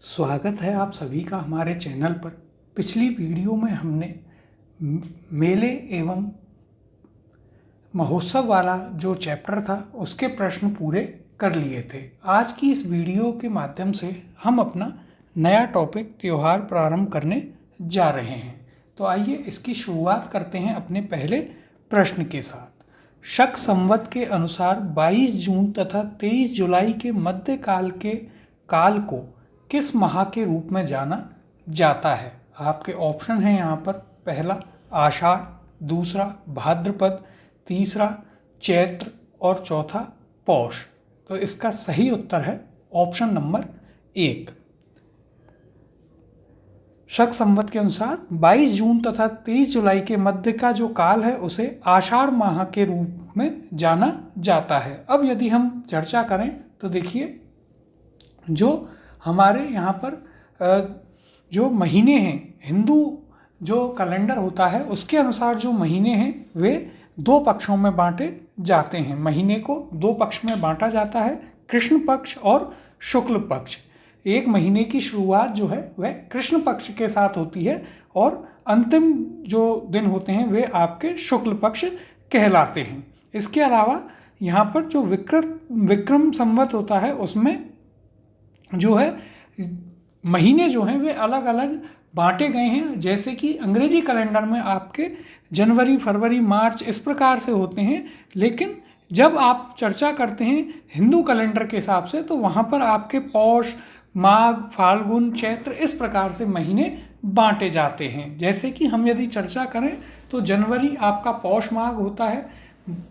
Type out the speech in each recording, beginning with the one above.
स्वागत है आप सभी का हमारे चैनल पर। पिछली वीडियो में हमने मेले एवं महोत्सव वाला जो चैप्टर था उसके प्रश्न पूरे कर लिए थे। आज की इस वीडियो के माध्यम से हम अपना नया टॉपिक त्योहार प्रारंभ करने जा रहे हैं। तो आइए इसकी शुरुआत करते हैं अपने पहले प्रश्न के साथ। शक संवत के अनुसार 22 जून तथा 23 जुलाई के मध्यकाल के काल को किस माह के रूप में जाना जाता है? आपके ऑप्शन हैं यहाँ पर। पहला आषाढ़, दूसरा भाद्रपद, तीसरा चैत्र और चौथा पौष। तो इसका सही उत्तर है ऑप्शन नंबर 1। शक संवत के अनुसार 22 जून तथा 23 जुलाई के मध्य का जो काल है उसे आषाढ़ माह के रूप में जाना जाता है। अब यदि हम चर्चा करें तो देखिए, जो हमारे यहाँ पर जो महीने हैं, हिंदू जो कैलेंडर होता है उसके अनुसार जो महीने हैं वे दो पक्षों में बांटे जाते हैं। महीने को दो पक्ष में बांटा जाता है, कृष्ण पक्ष और शुक्ल पक्ष। एक महीने की शुरुआत जो है वह कृष्ण पक्ष के साथ होती है और अंतिम जो दिन होते हैं वे आपके शुक्ल पक्ष कहलाते हैं। इसके अलावा यहाँ पर जो विक्रम संवत होता है उसमें जो है महीने जो हैं वे अलग अलग बांटे गए हैं। जैसे कि अंग्रेजी कैलेंडर में आपके जनवरी, फरवरी, मार्च इस प्रकार से होते हैं, लेकिन जब आप चर्चा करते हैं हिंदू कैलेंडर के हिसाब से तो वहाँ पर आपके पौष, माघ, फाल्गुन, चैत्र इस प्रकार से महीने बांटे जाते हैं। जैसे कि हम यदि चर्चा करें तो जनवरी आपका पौष माघ होता है,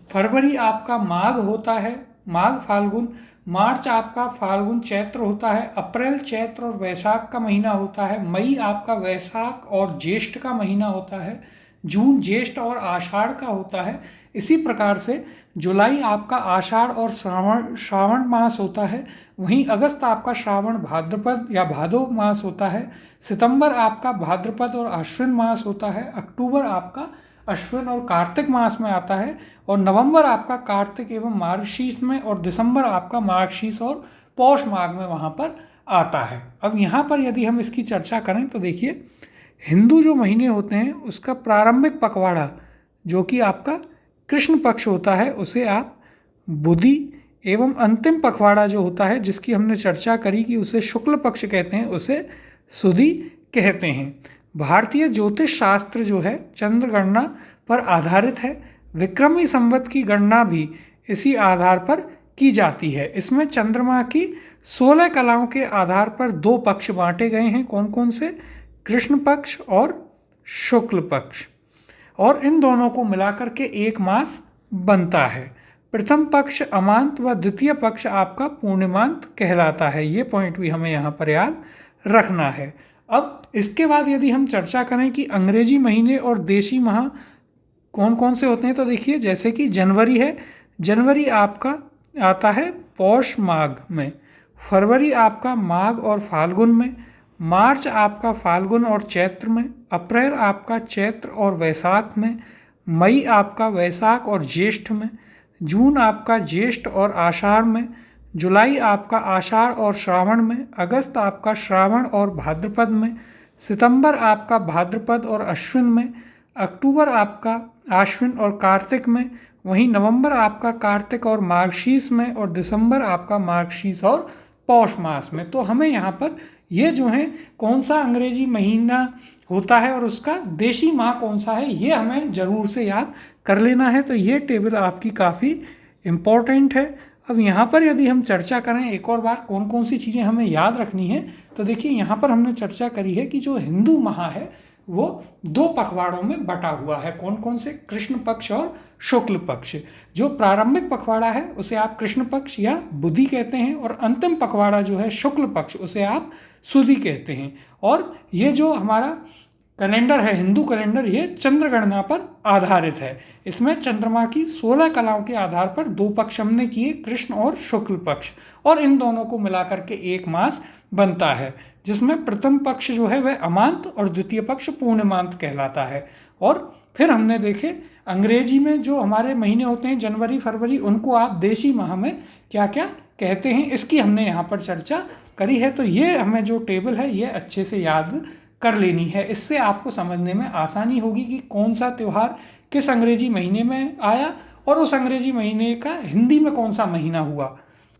फरवरी आपका माघ होता है, माघ फाल्गुन, मार्च आपका फाल्गुन चैत्र होता है, अप्रैल चैत्र और वैशाख का महीना होता है, मई आपका वैशाख और ज्येष्ठ का महीना होता है, जून ज्येष्ठ और आषाढ़ का होता है। इसी प्रकार से जुलाई आपका आषाढ़ और श्रावण मास होता है, वहीं अगस्त आपका श्रावण भाद्रपद या भादो मास होता है, सितंबर आपका भाद्रपद और आश्विन मास होता है, अक्टूबर आपका अश्विन और कार्तिक मास में आता है, और नवंबर आपका कार्तिक एवं मार्गशीर्ष में, और दिसंबर आपका मार्गशीर्ष और पौष माघ में वहाँ पर आता है। अब यहाँ पर यदि हम इसकी चर्चा करें तो देखिए, हिंदू जो महीने होते हैं उसका प्रारंभिक पखवाड़ा जो कि आपका कृष्ण पक्ष होता है उसे आप बुधि, एवं अंतिम पखवाड़ा जो होता है जिसकी हमने चर्चा करी कि उसे शुक्ल पक्ष कहते हैं उसे सुदी कहते हैं। भारतीय ज्योतिष शास्त्र जो है चंद्र गणना पर आधारित है। विक्रमी संवत की गणना भी इसी आधार पर की जाती है। इसमें चंद्रमा की 16 कलाओं के आधार पर दो पक्ष बांटे गए हैं। कौन कौन से? कृष्ण पक्ष और शुक्ल पक्ष, और इन दोनों को मिलाकर के एक मास बनता है। प्रथम पक्ष अमांत व द्वितीय पक्ष आपका पूर्णिमांत कहलाता है। ये पॉइंट भी हमें यहाँ पर याद रखना है। अब इसके बाद यदि हम चर्चा करें कि अंग्रेजी महीने और देशी माह कौन कौन से होते हैं तो देखिए, जैसे कि जनवरी है, जनवरी आपका आता है पौष माघ में, फरवरी आपका माघ और फाल्गुन में, मार्च आपका फाल्गुन और चैत्र में, अप्रैल आपका चैत्र और वैशाख में, मई आपका वैशाख और ज्येष्ठ में, जून आपका ज्येष्ठ और आषाढ़ में, जुलाई आपका आषाढ़ और श्रावण में, अगस्त आपका श्रावण और भाद्रपद में, सितंबर आपका भाद्रपद और अश्विन में, अक्टूबर आपका आश्विन और कार्तिक में, वहीं नवंबर आपका कार्तिक और मार्गशीर्ष में, और दिसंबर आपका मार्गशीर्ष और पौष मास में। तो हमें यहाँ पर ये जो है कौन सा अंग्रेजी महीना होता है और उसका देशी माह कौन सा है ये हमें ज़रूर से याद कर लेना है। तो ये टेबल आपकी काफ़ी इम्पोर्टेंट है। अब यहाँ पर यदि हम चर्चा करें एक और बार कौन कौन सी चीज़ें हमें याद रखनी है तो देखिए, यहाँ पर हमने चर्चा करी है कि जो हिंदू माह है वो दो पखवाड़ों में बटा हुआ है। कौन कौन से? कृष्ण पक्ष और शुक्ल पक्ष। जो प्रारंभिक पखवाड़ा है उसे आप कृष्ण पक्ष या बुधि कहते हैं, और अंतिम पखवाड़ा जो है शुक्ल पक्ष उसे आप सुदी कहते हैं। और ये जो हमारा कैलेंडर है, हिंदू कैलेंडर, ये चंद्र गणना पर आधारित है। इसमें चंद्रमा की 16 कलाओं के आधार पर दो पक्ष हमने किए, कृष्ण और शुक्ल पक्ष, और इन दोनों को मिलाकर के एक मास बनता है, जिसमें प्रथम पक्ष जो है वह अमांत और द्वितीय पक्ष पूर्णिमांत कहलाता है। और फिर हमने देखे अंग्रेजी में जो हमारे महीने होते हैं जनवरी, फरवरी, उनको आप देशी माह में क्या क्या कहते हैं, इसकी हमने यहाँ पर चर्चा करी है। तो ये हमें जो टेबल है ये अच्छे से याद कर लेनी है, इससे आपको समझने में आसानी होगी कि कौन सा त्यौहार किस अंग्रेजी महीने में आया और उस अंग्रेजी महीने का हिंदी में कौन सा महीना हुआ।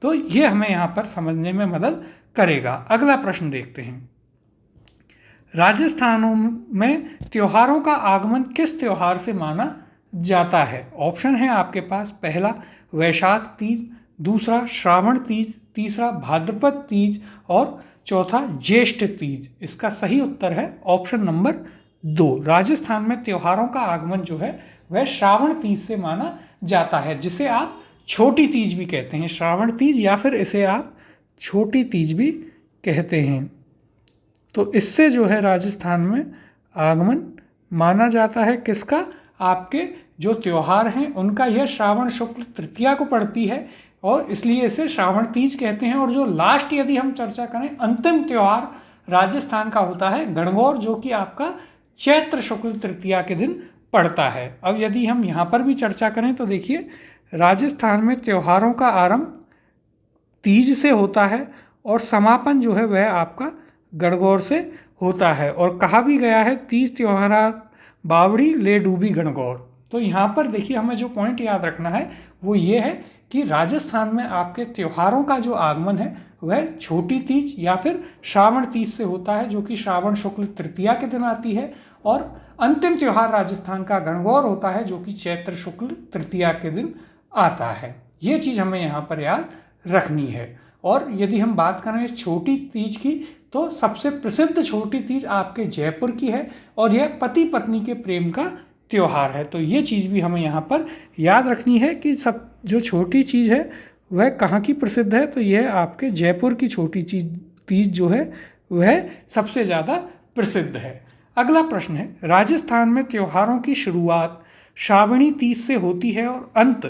तो ये हमें यहाँ पर समझने में मदद करेगा। अगला प्रश्न देखते हैं। राजस्थान में त्योहारों का आगमन किस त्योहार से माना जाता है? ऑप्शन है आपके पास, पहला वैशाख तीज, दूसरा श्रावण तीज, तीसरा भाद्रपद तीज और चौथा ज्येष्ठ तीज। इसका सही उत्तर है ऑप्शन नंबर 2। राजस्थान में त्योहारों का आगमन जो है वह श्रावण तीज से माना जाता है, जिसे आप छोटी तीज भी कहते हैं। श्रावण तीज या फिर इसे आप छोटी तीज भी कहते हैं। तो इससे जो है राजस्थान में आगमन माना जाता है किसका? आपके जो त्यौहार हैं उनका। यह श्रावण शुक्ल तृतीया को पड़ती है और इसलिए इसे श्रावण तीज कहते हैं। और जो लास्ट यदि हम चर्चा करें, अंतिम त्यौहार राजस्थान का होता है गणगौर, जो कि आपका चैत्र शुक्ल तृतीया के दिन पड़ता है। अब यदि हम यहाँ पर भी चर्चा करें तो देखिए, राजस्थान में त्योहारों का आरंभ तीज से होता है और समापन जो है वह आपका गणगौर से होता है। और कहा भी गया है, तीज त्योहार बावड़ी ले डूबी गणगौर। तो यहाँ पर देखिए, हमें जो पॉइंट याद रखना है वो ये है कि राजस्थान में आपके त्योहारों का जो आगमन है वह छोटी तीज या फिर श्रावण तीज से होता है, जो कि श्रावण शुक्ल तृतीया के दिन आती है। और अंतिम त्यौहार राजस्थान का गणगौर होता है, जो कि चैत्र शुक्ल तृतीया के दिन आता है। ये चीज़ हमें यहाँ पर याद रखनी है। और यदि हम बात करें छोटी तीज की, तो सबसे प्रसिद्ध छोटी तीज आपके जयपुर की है और यह पति पत्नी के प्रेम का त्यौहार है। तो ये चीज़ भी हमें यहाँ पर याद रखनी है कि सब जो छोटी चीज़ है वह कहाँ की प्रसिद्ध है। तो यह आपके जयपुर की छोटी तीज जो है वह सबसे ज़्यादा प्रसिद्ध है। अगला प्रश्न है, राजस्थान में त्योहारों की शुरुआत श्रावणी तीज से होती है और अंत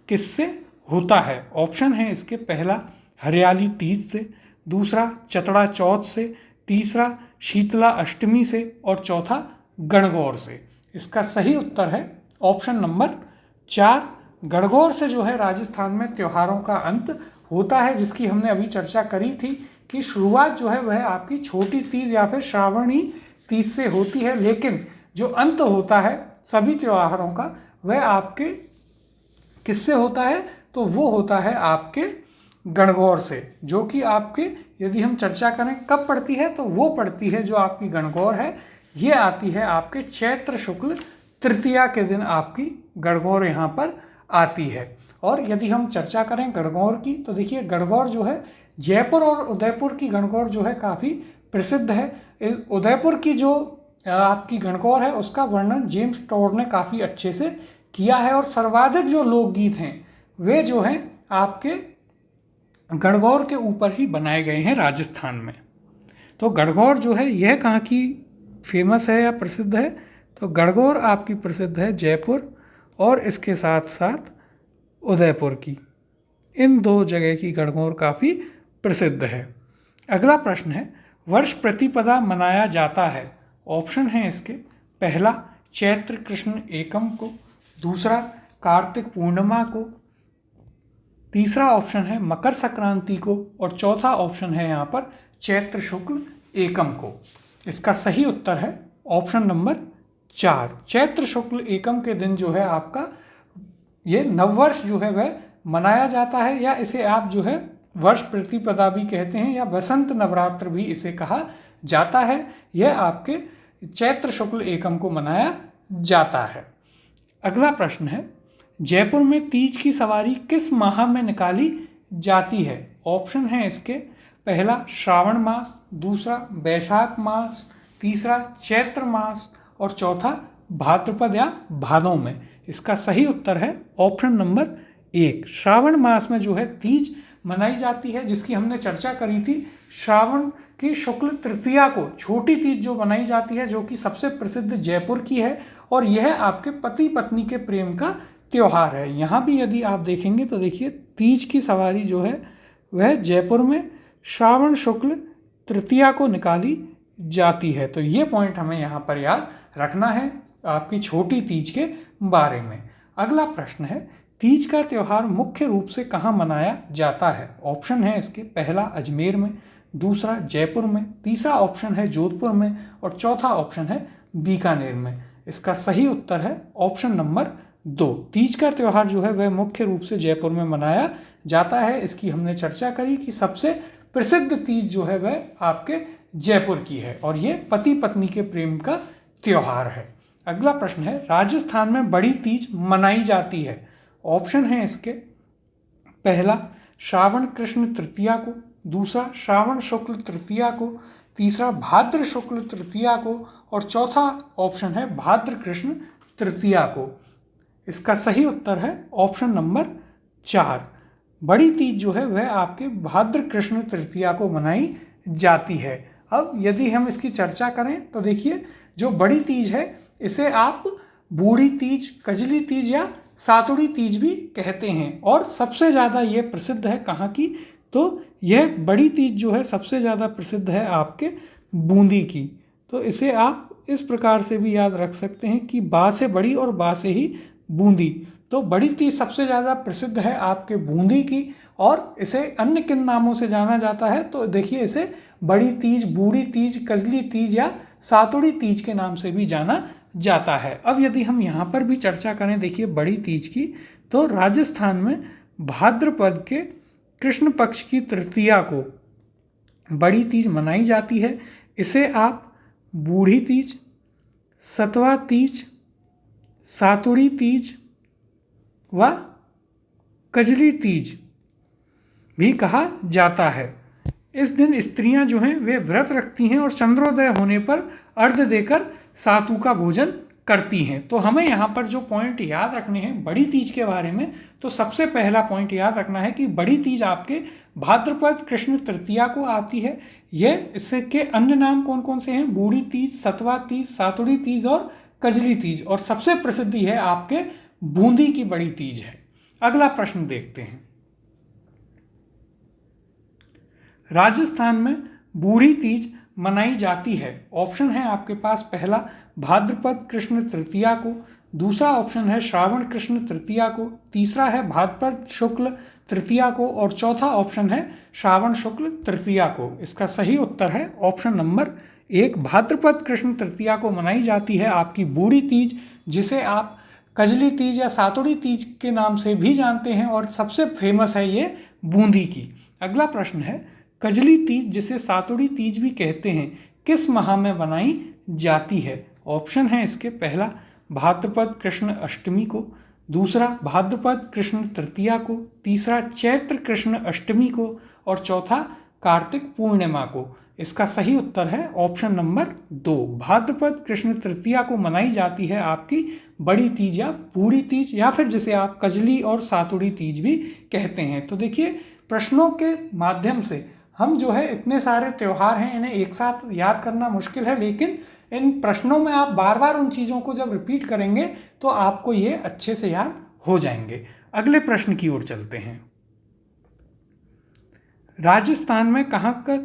किससे होता है? ऑप्शन है इसके, पहला हरियाली तीज से, दूसरा चतड़ा चौथ से, तीसरा शीतला अष्टमी से और चौथा गणगौर से। इसका सही उत्तर है ऑप्शन नंबर 4। गणगौर से जो है राजस्थान में त्योहारों का अंत होता है, जिसकी हमने अभी चर्चा करी थी कि शुरुआत जो है वह आपकी छोटी तीज या फिर श्रावणी तीज से होती है, लेकिन जो अंत होता है सभी त्योहारों का वह आपके किससे होता है? तो वो होता है आपके गणगौर से, जो कि आपके यदि हम चर्चा करें कब पड़ती है, तो वो पड़ती है जो आपकी गणगौर है ये आती है आपके चैत्र शुक्ल तृतीया के दिन आपकी गणगौर यहाँ पर आती है। और यदि हम चर्चा करें गणगौर की, तो देखिए गणगौर जो है जयपुर और उदयपुर की गणगौर जो है काफ़ी प्रसिद्ध है। इस उदयपुर की जो आपकी गणगौर है उसका वर्णन जेम्स टॉड ने काफ़ी अच्छे से किया है और सर्वाधिक जो लोकगीत हैं वे जो हैं आपके गणगौर के ऊपर ही बनाए गए हैं राजस्थान में। तो गणगौर जो है यह कहाँ की फेमस है या प्रसिद्ध है? तो गणगौर आपकी प्रसिद्ध है जयपुर और इसके साथ साथ उदयपुर की। इन दो जगह की गणगौर काफ़ी प्रसिद्ध है। अगला प्रश्न है, वर्ष प्रतिपदा मनाया जाता है। ऑप्शन है इसके, पहला चैत्र कृष्ण एकम को, दूसरा कार्तिक पूर्णिमा को, तीसरा ऑप्शन है मकर संक्रांति को और चौथा ऑप्शन है यहाँ पर चैत्र शुक्ल एकम को। इसका सही उत्तर है ऑप्शन नंबर 4। चैत्र शुक्ल एकम के दिन जो है आपका ये नववर्ष जो है वह मनाया जाता है, या इसे आप जो है वर्ष प्रतिपदा भी कहते हैं या बसंत नवरात्र भी इसे कहा जाता है। यह आपके चैत्र शुक्ल एकम को मनाया जाता है। अगला प्रश्न है, जयपुर में तीज की सवारी किस माह में निकाली जाती है? ऑप्शन है इसके, पहला श्रावण मास, दूसरा बैसाख मास, तीसरा चैत्र मास और चौथा भाद्रपद या भादों में। इसका सही उत्तर है ऑप्शन नंबर 1। श्रावण मास में जो है तीज मनाई जाती है, जिसकी हमने चर्चा करी थी। श्रावण की शुक्ल तृतीया को छोटी तीज जो मनाई जाती है, जो कि सबसे प्रसिद्ध जयपुर की है और यह आपके पति पत्नी के प्रेम का त्यौहार है। यहाँ भी यदि आप देखेंगे तो देखिए तीज की सवारी जो है वह जयपुर में श्रावण शुक्ल तृतीया को निकाली जाती है। तो ये पॉइंट हमें यहाँ पर याद रखना है आपकी छोटी तीज के बारे में। अगला प्रश्न है, तीज का त्यौहार मुख्य रूप से कहाँ मनाया जाता है? ऑप्शन है इसके, पहला अजमेर में, दूसरा जयपुर में, तीसरा ऑप्शन है जोधपुर में और चौथा ऑप्शन है बीकानेर में। इसका सही उत्तर है ऑप्शन नंबर 2। तीज का त्यौहार जो है वह मुख्य रूप से जयपुर में मनाया जाता है। इसकी हमने चर्चा करी कि सबसे प्रसिद्ध तीज जो है वह आपके जयपुर की है और ये पति पत्नी के प्रेम का त्यौहार है। अगला प्रश्न है, राजस्थान में बड़ी तीज मनाई जाती है। ऑप्शन है इसके, पहला श्रावण कृष्ण तृतीया को, दूसरा श्रावण शुक्ल तृतीया को, तीसरा भाद्र शुक्ल तृतीया को और चौथा ऑप्शन है भाद्र कृष्ण तृतीया को। इसका सही उत्तर है ऑप्शन नंबर 4। बड़ी तीज जो है वह आपके भाद्र कृष्ण तृतीया को मनाई जाती है। अब यदि हम इसकी चर्चा करें तो देखिए, जो बड़ी तीज है इसे आप बूढ़ी तीज, कजली तीज या सातुड़ी तीज भी कहते हैं और सबसे ज़्यादा ये प्रसिद्ध है कहाँ की, तो यह बड़ी तीज जो है सबसे ज़्यादा प्रसिद्ध है आपके बूंदी की। तो इसे आप इस प्रकार से भी याद रख सकते हैं कि बा से बड़ी और बा से ही बूंदी। तो बड़ी तीज सबसे ज़्यादा प्रसिद्ध है आपके बूंदी की और इसे अन्य किन नामों से जाना जाता है, तो देखिए इसे बड़ी तीज, बूढ़ी तीज, कजली तीज या सातुड़ी तीज के नाम से भी जाना जाता है। अब यदि हम यहाँ पर भी चर्चा करें देखिए बड़ी तीज की, तो राजस्थान में भाद्रपद के कृष्ण पक्ष की तृतीया को बड़ी तीज मनाई जाती है। इसे आप बूढ़ी तीज, सतवा तीज, सातुड़ी तीज व कजली तीज भी कहा जाता है। इस दिन स्त्रियां जो हैं वे व्रत रखती हैं और चंद्रोदय होने पर अर्घ्य देकर सातु का भोजन करती हैं। तो हमें यहाँ पर जो पॉइंट याद रखने हैं बड़ी तीज के बारे में, तो सबसे पहला पॉइंट याद रखना है कि बड़ी तीज आपके भाद्रपद कृष्ण तृतीया को आती है। यह इसके अन्य नाम कौन कौन से हैं? बूढ़ी तीज, सतवा तीज, सातुड़ी तीज और कजली तीज, और सबसे प्रसिद्ध है आपके बूंदी की बड़ी तीज है। अगला प्रश्न देखते हैं, राजस्थान में बूढ़ी तीज मनाई जाती है। ऑप्शन है आपके पास, पहला भाद्रपद कृष्ण तृतीया को, दूसरा ऑप्शन है श्रावण कृष्ण तृतीया को, तीसरा है भाद्रपद शुक्ल तृतीया को और चौथा ऑप्शन है श्रावण शुक्ल तृतीया को। इसका सही उत्तर है ऑप्शन नंबर 1, भाद्रपद कृष्ण तृतीया को मनाई जाती है आपकी बूढ़ी तीज, जिसे आप कजली तीज या सातुड़ी तीज के नाम से भी जानते हैं और सबसे फेमस है ये बूंदी की। अगला प्रश्न है, कजली तीज जिसे सातुड़ी तीज भी कहते हैं किस माह में मनाई जाती है? ऑप्शन है इसके, पहला भाद्रपद कृष्ण अष्टमी को, दूसरा भाद्रपद कृष्ण तृतीया को, तीसरा चैत्र कृष्ण अष्टमी को और चौथा कार्तिक पूर्णिमा को। इसका सही उत्तर है ऑप्शन नंबर 2, भाद्रपद कृष्ण तृतीया को मनाई जाती है आपकी बड़ी तीज या बूढ़ी तीज, या फिर जिसे आप कजली और सातुड़ी तीज भी कहते हैं। तो देखिए, प्रश्नों के माध्यम से हम जो है इतने सारे त्यौहार हैं, इन्हें एक साथ याद करना मुश्किल है, लेकिन इन प्रश्नों में आप बार बार उन चीज़ों को जब रिपीट करेंगे तो आपको ये अच्छे से याद हो जाएंगे। अगले प्रश्न की ओर चलते हैं, राजस्थान में कहाँ का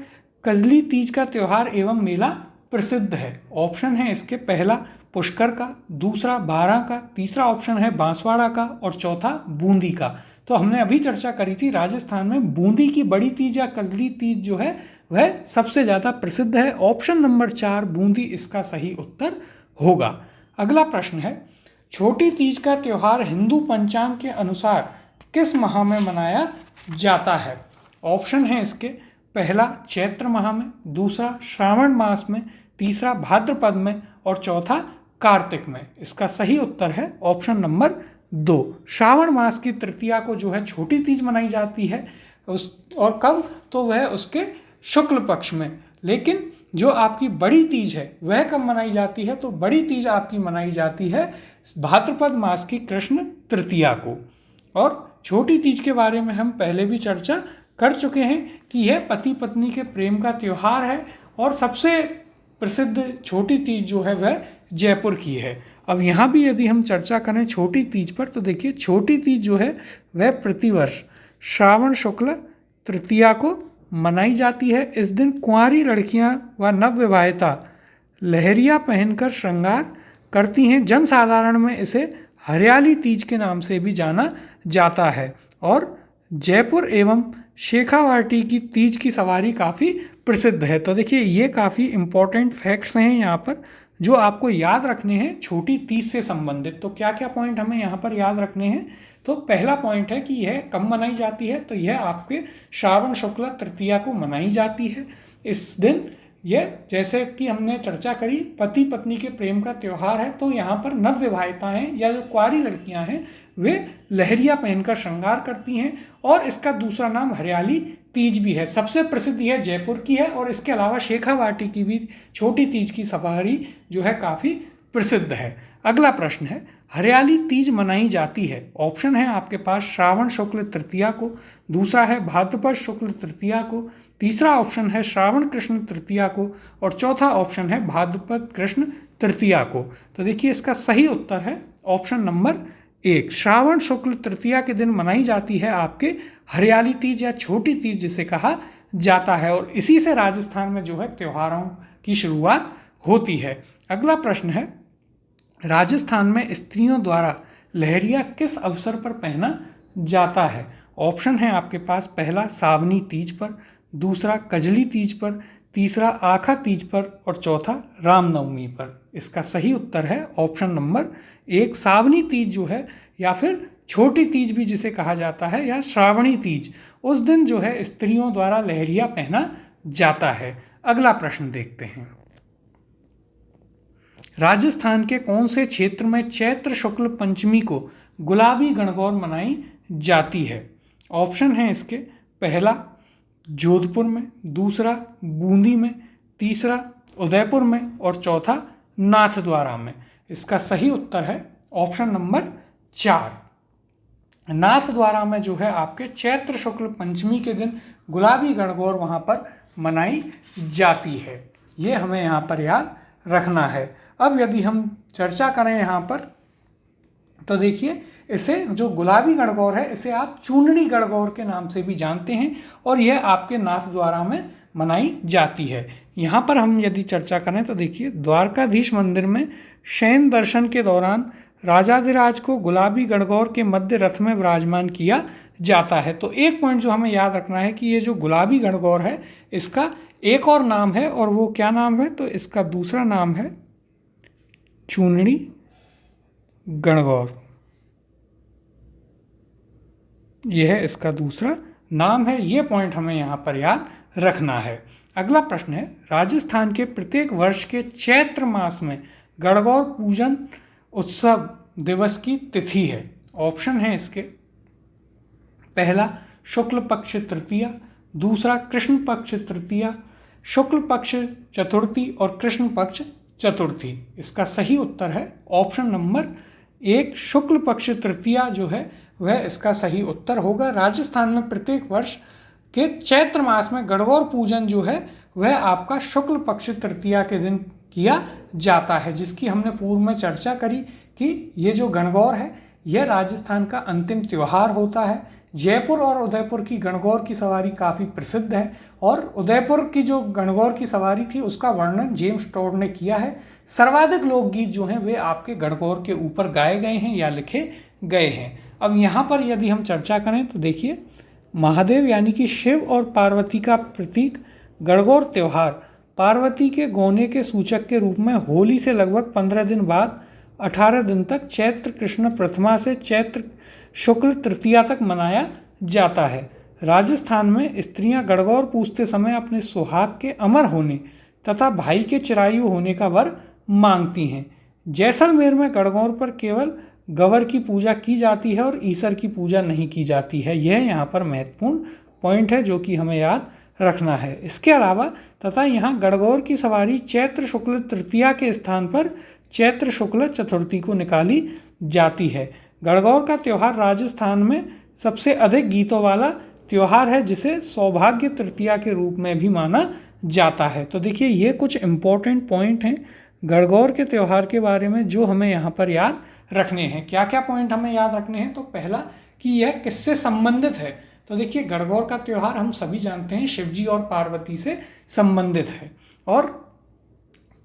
कजली तीज का त्यौहार एवं मेला प्रसिद्ध है? ऑप्शन है इसके, पहला पुष्कर का, दूसरा बारां का, तीसरा ऑप्शन है बांसवाड़ा का और चौथा बूंदी का। तो हमने अभी चर्चा करी थी, राजस्थान में बूंदी की बड़ी तीज या कजली तीज जो है वह सबसे ज़्यादा प्रसिद्ध है। ऑप्शन नंबर 4 बूंदी इसका सही उत्तर होगा। अगला प्रश्न है, छोटी तीज का त्यौहार हिंदू पंचांग के अनुसार किस माह में मनाया जाता है? ऑप्शन है इसके, पहला चैत्र माह में, दूसरा श्रावण मास में, तीसरा भाद्रपद में और चौथा कार्तिक में। इसका सही उत्तर है ऑप्शन नंबर 2, श्रावण मास की तृतीया को जो है छोटी तीज मनाई जाती है और कब, तो वह उसके शुक्ल पक्ष में। लेकिन जो आपकी बड़ी तीज है वह कब मनाई जाती है? तो बड़ी तीज आपकी मनाई जाती है भाद्रपद मास की कृष्ण तृतीया को। और छोटी तीज के बारे में हम पहले भी चर्चा कर चुके हैं कि यह पति पत्नी के प्रेम का त्यौहार है और सबसे प्रसिद्ध छोटी तीज जो है वह जयपुर की है। अब यहाँ भी यदि हम चर्चा करें छोटी तीज पर, तो देखिए छोटी तीज जो है वह प्रतिवर्ष श्रावण शुक्ल तृतीया को मनाई जाती है। इस दिन कुंवारी लड़कियां व नवविवाहिता लहरिया पहनकर श्रृंगार करती हैं। जनसाधारण में इसे हरियाली तीज के नाम से भी जाना जाता है। और जयपुर एवं शेखावाटी की तीज की सवारी काफ़ी प्रसिद्ध है। तो देखिए ये काफ़ी इम्पोर्टेंट फैक्ट्स हैं यहाँ पर जो आपको याद रखने हैं छोटी तीज से संबंधित। तो क्या क्या पॉइंट हमें यहाँ पर याद रखने हैं? तो पहला पॉइंट है कि यह कब मनाई जाती है, तो यह आपके श्रावण शुक्ल तृतीया को मनाई जाती है। इस दिन यह, जैसे कि हमने चर्चा करी, पति पत्नी के प्रेम का त्यौहार है। तो यहाँ पर नवविवाहिताएं या जो कुंवारी लड़कियां हैं वे लहरिया पहनकर श्रृंगार करती हैं। और इसका दूसरा नाम हरियाली तीज भी है। सबसे प्रसिद्ध यह जयपुर की है और इसके अलावा शेखावाटी की भी छोटी तीज की सवारी जो है काफ़ी प्रसिद्ध है। अगला प्रश्न है, हरियाली तीज मनाई जाती है। ऑप्शन है आपके पास श्रावण शुक्ल तृतीया को, दूसरा है भाद्रपद शुक्ल तृतीया को, तीसरा ऑप्शन है श्रावण कृष्ण तृतीया को और चौथा ऑप्शन है भाद्रपद कृष्ण तृतीया को। तो देखिए इसका सही उत्तर है ऑप्शन नंबर 1, श्रावण शुक्ल तृतीया के दिन मनाई जाती है आपके हरियाली तीज या छोटी तीज जिसे कहा जाता है। और इसी से राजस्थान में जो है त्योहारों की शुरुआत होती है। अगला प्रश्न है, राजस्थान में स्त्रियों द्वारा लहरिया किस अवसर पर पहना जाता है? ऑप्शन है आपके पास, पहला सावनी तीज पर, दूसरा कजली तीज पर, तीसरा आखा तीज पर और चौथा रामनवमी पर। इसका सही उत्तर है ऑप्शन नंबर 1, सावनी तीज जो है या फिर छोटी तीज भी जिसे कहा जाता है या श्रावणी तीज, उस दिन जो है स्त्रियों द्वारा लहरिया पहना जाता है। अगला प्रश्न देखते हैं, राजस्थान के कौन से क्षेत्र में चैत्र शुक्ल पंचमी को गुलाबी गणगौर मनाई जाती है? ऑप्शन है इसके, पहला जोधपुर में, दूसरा बूंदी में, तीसरा उदयपुर में और चौथा नाथद्वारा में। इसका सही उत्तर है ऑप्शन नंबर 4, नाथद्वारा में जो है आपके चैत्र शुक्ल पंचमी के दिन गुलाबी गणगौर वहाँ पर मनाई जाती है। ये हमें यहाँ पर याद रखना है। अब यदि हम चर्चा करें यहाँ पर, तो देखिए इसे जो गुलाबी गणगौर है इसे आप चूनड़ी गणगौर के नाम से भी जानते हैं और यह आपके नाथद्वारा में मनाई जाती है। यहाँ पर हम यदि चर्चा करें तो देखिए द्वारकाधीश मंदिर में शयन दर्शन के दौरान राजाधिराज को गुलाबी गणगौर के मध्य रथ में विराजमान किया जाता है। तो एक पॉइंट जो हमें याद रखना है कि ये जो गुलाबी गणगौर है इसका एक और नाम है और वो क्या नाम है? तो इसका दूसरा नाम है चूनड़ी गणगौर। यह है इसका दूसरा नाम है। ये पॉइंट हमें यहाँ पर याद रखना है। अगला प्रश्न है, राजस्थान के प्रत्येक वर्ष के चैत्र मास में गणगौर पूजन उत्सव दिवस की तिथि है। ऑप्शन है इसके, पहला शुक्ल पक्ष तृतीया, दूसरा कृष्ण पक्ष तृतीया, शुक्ल पक्ष चतुर्थी और कृष्ण पक्ष चतुर्थी। इसका सही उत्तर है ऑप्शन नंबर 1, शुक्ल पक्ष तृतीया जो है वह इसका सही उत्तर होगा। राजस्थान में प्रत्येक वर्ष के चैत्र मास में गणगौर पूजन जो है वह आपका शुक्ल पक्ष तृतीया के दिन किया जाता है, जिसकी हमने पूर्व में चर्चा करी कि ये जो गणगौर है यह राजस्थान का अंतिम त्यौहार होता है। जयपुर और उदयपुर की गणगौर की सवारी काफ़ी प्रसिद्ध है और उदयपुर की जो गणगौर की सवारी थी उसका वर्णन जेम्स टॉड ने किया है। सर्वाधिक लोकगीत जो हैं वे आपके गणगौर के ऊपर गाए गए हैं या लिखे गए हैं। अब यहाँ पर यदि हम चर्चा करें तो देखिए महादेव यानी कि शिव और पार्वती का प्रतीक गणगौर त्यौहार पार्वती के गौने के सूचक के रूप में होली से लगभग 15 दिन बाद 18 दिन तक चैत्र कृष्ण प्रथमा से चैत्र शुक्ल तृतीया तक मनाया जाता है। राजस्थान में स्त्रियां गणगौर पूजते समय अपने सुहाग के अमर होने तथा भाई के चिरायु होने का वर मांगती हैं। जैसलमेर में गणगौर पर केवल गवर की पूजा की जाती है और ईसर की पूजा नहीं की जाती है। यह यहाँ पर महत्वपूर्ण पॉइंट है जो कि हमें याद रखना है। इसके अलावा तथा यहाँ गणगौर की सवारी चैत्र शुक्ल तृतीया के स्थान पर चैत्र शुक्ल चतुर्थी को निकाली जाती है। गणगौर का त्यौहार राजस्थान में सबसे अधिक गीतों वाला त्यौहार है जिसे सौभाग्य तृतीया के रूप में भी माना जाता है। तो देखिए ये कुछ इम्पोर्टेंट पॉइंट हैं गणगौर के त्यौहार के बारे में जो हमें यहाँ पर याद रखने हैं। क्या क्या पॉइंट हमें याद रखने हैं? तो पहला कि यह किससे संबंधित है। तो देखिए गणगौर का त्यौहार हम सभी जानते हैं शिवजी और पार्वती से संबंधित है और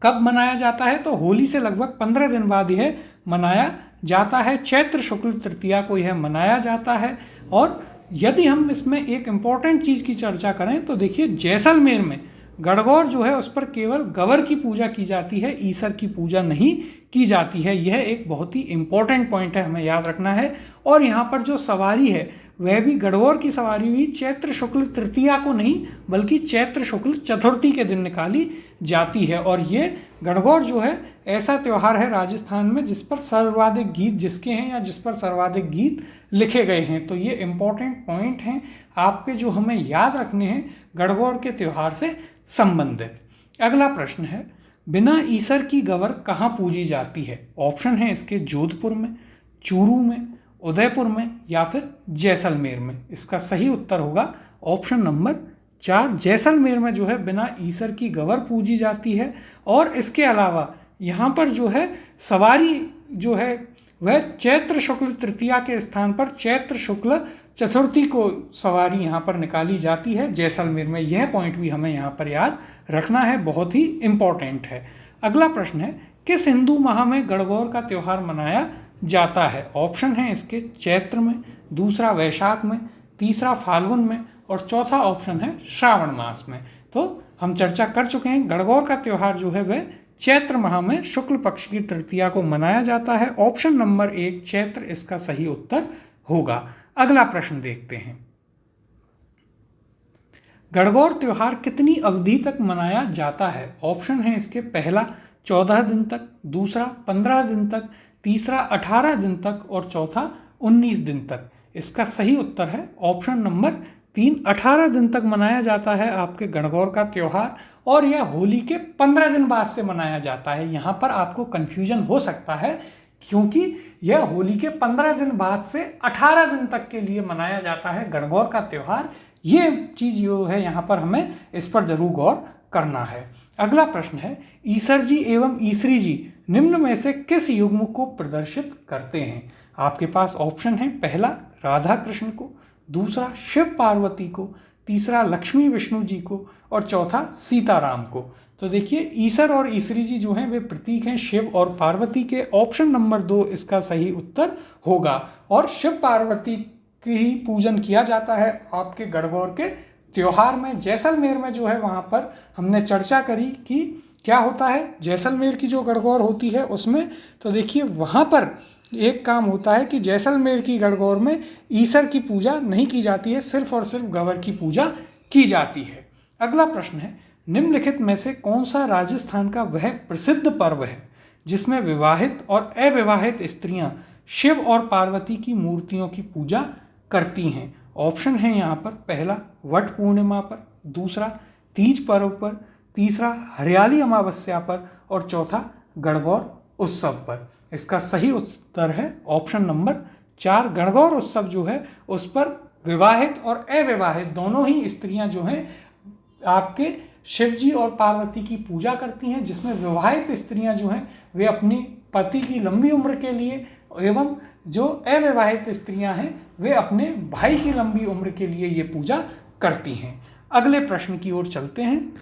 कब मनाया जाता है? तो होली से लगभग 15 दिन बाद यह मनाया जाता है। चैत्र शुक्ल तृतीया को यह मनाया जाता है। और यदि हम इसमें एक इम्पॉर्टेंट चीज़ की चर्चा करें तो देखिए, जैसलमेर में गणगौर जो है उस पर केवल गवर की पूजा की जाती है, ईसर की पूजा नहीं की जाती है। यह एक बहुत ही इम्पॉर्टेंट पॉइंट है, हमें याद रखना है। और यहाँ पर जो सवारी है वह भी गणगौर की सवारी हुई चैत्र शुक्ल तृतीया को नहीं बल्कि चैत्र शुक्ल चतुर्थी के दिन निकाली जाती है। और ये गणगौर जो है ऐसा त्यौहार है राजस्थान में जिस पर सर्वाधिक गीत जिसके हैं या जिस पर सर्वाधिक गीत लिखे गए हैं। तो ये इम्पोर्टेंट पॉइंट हैं आपके जो हमें याद रखने हैं गणगौर के त्यौहार से संबंधित। अगला प्रश्न है, बिना ईसर की गवर कहाँ पूजी जाती है? ऑप्शन है इसके जोधपुर में, चूरू में, उदयपुर में या फिर जैसलमेर में। इसका सही उत्तर होगा ऑप्शन नंबर 4, जैसलमेर में जो है बिना ईसर की गवर पूजी जाती है। और इसके अलावा यहाँ पर जो है सवारी जो है वह चैत्र शुक्ल तृतीया के स्थान पर चैत्र शुक्ल चतुर्थी को सवारी यहाँ पर निकाली जाती है जैसलमेर में। यह पॉइंट भी हमें यहाँ पर याद रखना है, बहुत ही इम्पोर्टेंट है। अगला प्रश्न है, किस हिंदू माह में गणगौर का त्यौहार मनाया जाता है? ऑप्शन है इसके चैत्र में, दूसरा वैशाख में, तीसरा फाल्गुन में और चौथा ऑप्शन है श्रावण मास में। तो हम चर्चा कर चुके हैं, गणगौर का त्यौहार जो है वह चैत्र माह में शुक्ल पक्ष की तृतीया को मनाया जाता है। ऑप्शन नंबर 1 चैत्र इसका सही उत्तर होगा। अगला प्रश्न देखते हैं, गणगौर त्योहार कितनी अवधि तक मनाया जाता है? ऑप्शन है इसके पहला 14 दिन तक, दूसरा 15 दिन तक, तीसरा 18 दिन तक और चौथा 19 दिन तक। इसका सही उत्तर है ऑप्शन नंबर 3, 18 दिन तक मनाया जाता है आपके गणगौर का त्यौहार। और यह होली के 15 दिन बाद से मनाया जाता है। यहाँ पर आपको कन्फ्यूजन हो सकता है क्योंकि यह होली के 15 दिन बाद से 18 दिन तक के लिए मनाया जाता है गणगौर का त्यौहार। ये चीज़ जो है यहाँ पर हमें इस पर जरूर गौर करना है। अगला प्रश्न है, ईसरजी एवं ईसरी जी निम्न में से किस युग्म को प्रदर्शित करते हैं? आपके पास ऑप्शन है, पहला राधा कृष्ण को, दूसरा शिव पार्वती को, तीसरा लक्ष्मी विष्णु जी को और चौथा सीताराम को। तो देखिए, ईसर और ईसरी जी जो हैं वे प्रतीक हैं शिव और पार्वती के। ऑप्शन नंबर 2 इसका सही उत्तर होगा। और शिव पार्वती की ही पूजन किया जाता है आपके गणगौर के त्योहार में। जैसलमेर में जो है वहाँ पर हमने चर्चा करी कि क्या होता है जैसलमेर की जो गणगौर होती है उसमें। तो देखिए, वहाँ पर एक काम होता है कि जैसलमेर की गणगौर में ईसर की पूजा नहीं की जाती है, सिर्फ और सिर्फ गवर की पूजा की जाती है। अगला प्रश्न है, निम्नलिखित में से कौन सा राजस्थान का वह प्रसिद्ध पर्व है जिसमें विवाहित और अविवाहित स्त्रियां शिव और पार्वती की मूर्तियों की पूजा करती हैं? ऑप्शन है यहाँ पर, पहला वट पूर्णिमा पर, दूसरा तीज पर्व पर, तीसरा हरियाली अमावस्या पर और चौथा गणगौर उत्सव पर। इसका सही उत्तर है ऑप्शन नंबर 4, गणगौर उत्सव जो है उस पर विवाहित और अविवाहित दोनों ही स्त्रियां जो हैं आपके शिवजी और पार्वती की पूजा करती हैं, जिसमें विवाहित स्त्रियां जो हैं वे अपनी पति की लंबी उम्र के लिए एवं जो अविवाहित स्त्रियां हैं वे अपने भाई की लंबी उम्र के लिए ये पूजा करती हैं। अगले प्रश्न की ओर चलते हैं,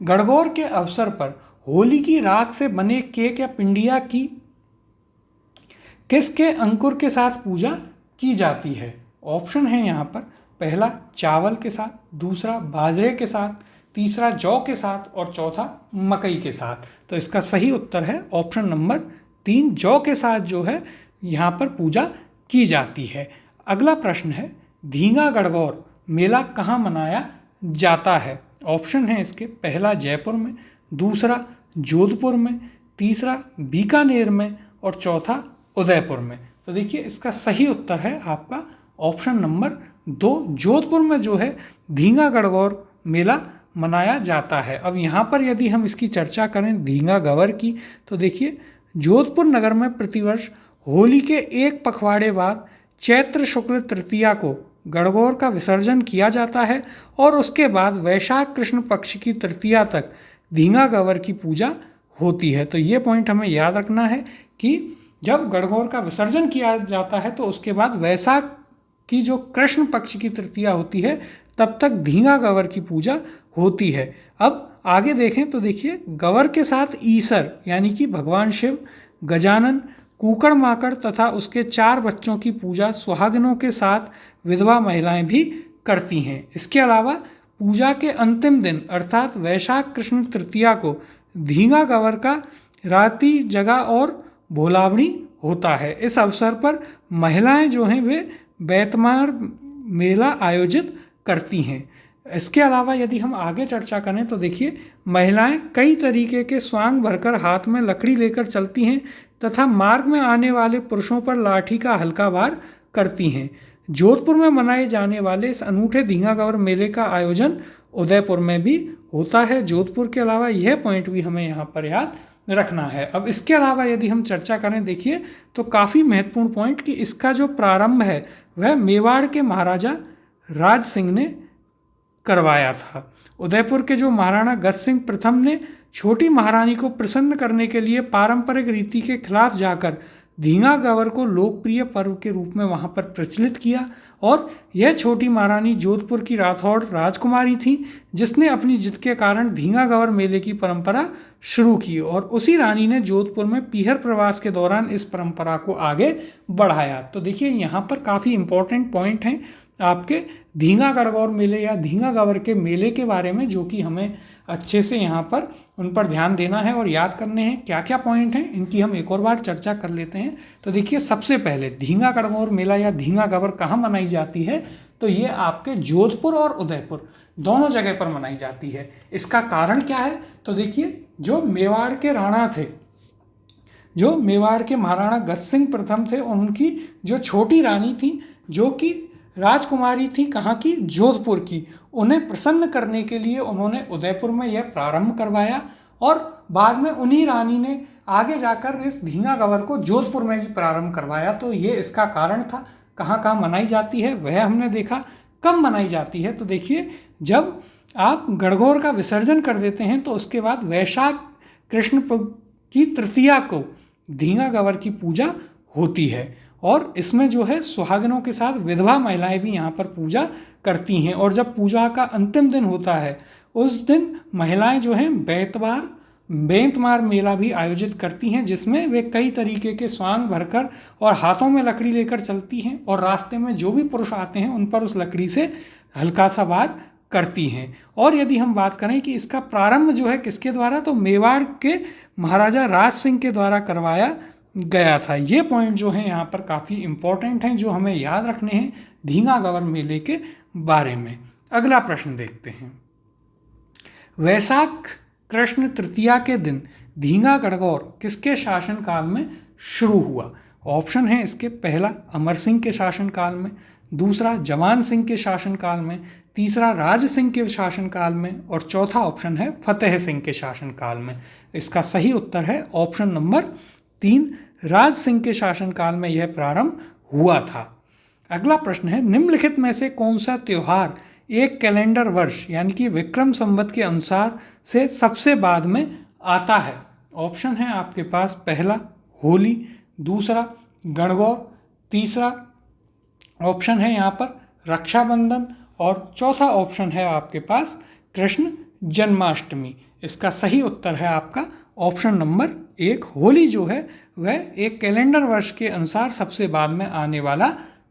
गणगौर के अवसर पर होली की राख से बने केक या पिंडिया की किसके अंकुर के साथ पूजा की जाती है? ऑप्शन है यहाँ पर, पहला चावल के साथ, दूसरा बाजरे के साथ, तीसरा जौ के साथ और चौथा मकई के साथ। तो इसका सही उत्तर है ऑप्शन नंबर 3, जौ के साथ जो है यहाँ पर पूजा की जाती है। अगला प्रश्न है, धींगा गणगौर मेला कहाँ मनाया जाता है? ऑप्शन है इसके, पहला जयपुर में, दूसरा जोधपुर में, तीसरा बीकानेर में और चौथा उदयपुर में। तो देखिए, इसका सही उत्तर है आपका ऑप्शन नंबर 2, जोधपुर में जो है धींगा गणगौर मेला मनाया जाता है। अब यहाँ पर यदि हम इसकी चर्चा करें धींगा गवर की, तो देखिए, जोधपुर नगर में प्रतिवर्ष होली के एक पखवाड़े बाद चैत्र शुक्ल तृतीया को गणगौर का विसर्जन किया जाता है और उसके बाद वैशाख कृष्ण पक्ष की तृतीया तक धींगा गवर की पूजा होती है। तो ये पॉइंट हमें याद रखना है कि जब गणगौर का विसर्जन किया जाता है तो उसके बाद वैशाख की जो कृष्ण पक्ष की तृतीया होती है तब तक धींगा गवर की पूजा होती है। अब आगे देखें तो देखिए गवर के साथ ईसर यानी कि भगवान शिव, गजानन, कुकड़ माकड़ तथा उसके 4 बच्चों की पूजा सुहागिनों के साथ विधवा महिलाएं भी करती हैं। इसके अलावा पूजा के अंतिम दिन अर्थात वैशाख कृष्ण तृतीया को धींगा गवर का राती जगा और भोलावनी होता है। इस अवसर पर महिलाएं जो हैं वे बैतमार मेला आयोजित करती हैं। इसके अलावा यदि हम आगे चर्चा करें तो देखिए महिलाएं कई तरीके के स्वांग भरकर हाथ में लकड़ी लेकर चलती हैं तथा मार्ग में आने वाले पुरुषों पर लाठी का हल्का वार करती हैं। जोधपुर में मनाए जाने वाले इस अनूठे धींगा गवर मेले का आयोजन उदयपुर में भी होता है। जोधपुर के अलावा यह पॉइंट भी हमें यहाँ पर याद रखना है। अब इसके अलावा यदि हम चर्चा करें देखिए तो काफ़ी महत्वपूर्ण पॉइंट कि इसका जो प्रारंभ है वह मेवाड़ के महाराजा राज सिंह ने करवाया था। उदयपुर के जो महाराणा गज सिंह प्रथम ने छोटी महारानी को प्रसन्न करने के लिए पारंपरिक रीति के खिलाफ जाकर धींगा गवर को लोकप्रिय पर्व के रूप में वहाँ पर प्रचलित किया और यह छोटी महारानी जोधपुर की राठौड़ राजकुमारी थी जिसने अपनी जिद के कारण धींगा गवर मेले की परंपरा शुरू की और उसी रानी ने जोधपुर में पीहर प्रवास के दौरान इस परंपरा को आगे बढ़ाया। तो देखिए यहाँ पर काफ़ी इंपॉर्टेंट पॉइंट हैं आपके धींगा गणगौर मेले या धींगा गवर के मेले के बारे में जो कि हमें अच्छे से यहाँ पर उन पर ध्यान देना है और याद करने हैं। क्या क्या पॉइंट हैं इनकी हम एक और बार चर्चा कर लेते हैं। तो देखिए सबसे पहले धींगा गणगौर मेला या धींगा गवर कहाँ मनाई जाती है तो ये आपके जोधपुर और उदयपुर दोनों जगह पर मनाई जाती है। इसका कारण क्या है तो देखिए जो मेवाड़ के राणा थे, जो मेवाड़ के महाराणा गज सिंह प्रथम थे, उनकी जो छोटी रानी थी जो कि राजकुमारी थी कहाँ की, जोधपुर की, उन्हें प्रसन्न करने के लिए उन्होंने उदयपुर में यह प्रारंभ करवाया और बाद में उन्हीं रानी ने आगे जाकर इस धींगा गवर को जोधपुर में भी प्रारंभ करवाया। तो ये इसका कारण था। कहाँ कहाँ मनाई जाती है वह हमने देखा। कब मनाई जाती है तो देखिए जब आप गणगौर का विसर्जन कर देते हैं तो उसके बाद वैशाख कृष्ण की तृतीया को धींगा गवर की पूजा होती है और इसमें जो है सुहागिनों के साथ विधवा महिलाएं भी यहाँ पर पूजा करती हैं। और जब पूजा का अंतिम दिन होता है उस दिन महिलाएं जो हैं बेंतमार मेला भी आयोजित करती हैं जिसमें वे कई तरीके के स्वांग भरकर और हाथों में लकड़ी लेकर चलती हैं और रास्ते में जो भी पुरुष आते हैं उन पर उस लकड़ी से हल्का सा वार करती हैं। और यदि हम बात करें कि इसका प्रारंभ जो है किसके द्वारा तो मेवाड़ के महाराजा राज सिंह के द्वारा करवाया गया था। ये पॉइंट जो हैं यहाँ पर काफ़ी इम्पोर्टेंट हैं जो हमें याद रखने हैं धींगा गवर मेले के बारे में। अगला प्रश्न देखते हैं। वैशाख कृष्ण तृतीया के दिन धींगा गणगौर किसके शासनकाल में शुरू हुआ? ऑप्शन है इसके, पहला अमर सिंह के शासनकाल में, दूसरा जवान सिंह के शासनकाल में, तीसरा राज सिंह के शासनकाल में और चौथा ऑप्शन है फतेह सिंह के शासनकाल में। इसका सही उत्तर है ऑप्शन नंबर 3, राज सिंह के शासनकाल में यह प्रारंभ हुआ था। अगला प्रश्न है निम्नलिखित में से कौन सा त्यौहार एक कैलेंडर वर्ष यानी कि विक्रम संवत के अनुसार से सबसे बाद में आता है? ऑप्शन है आपके पास, पहला होली, दूसरा गणगौर, तीसरा ऑप्शन है यहाँ पर रक्षाबंधन और चौथा ऑप्शन है आपके पास कृष्ण जन्माष्टमी। इसका सही उत्तर है आपका ऑप्शन नंबर 1, होली जो है वह एक कैलेंडर वर्ष के अनुसार सबसे बाद में आने वाला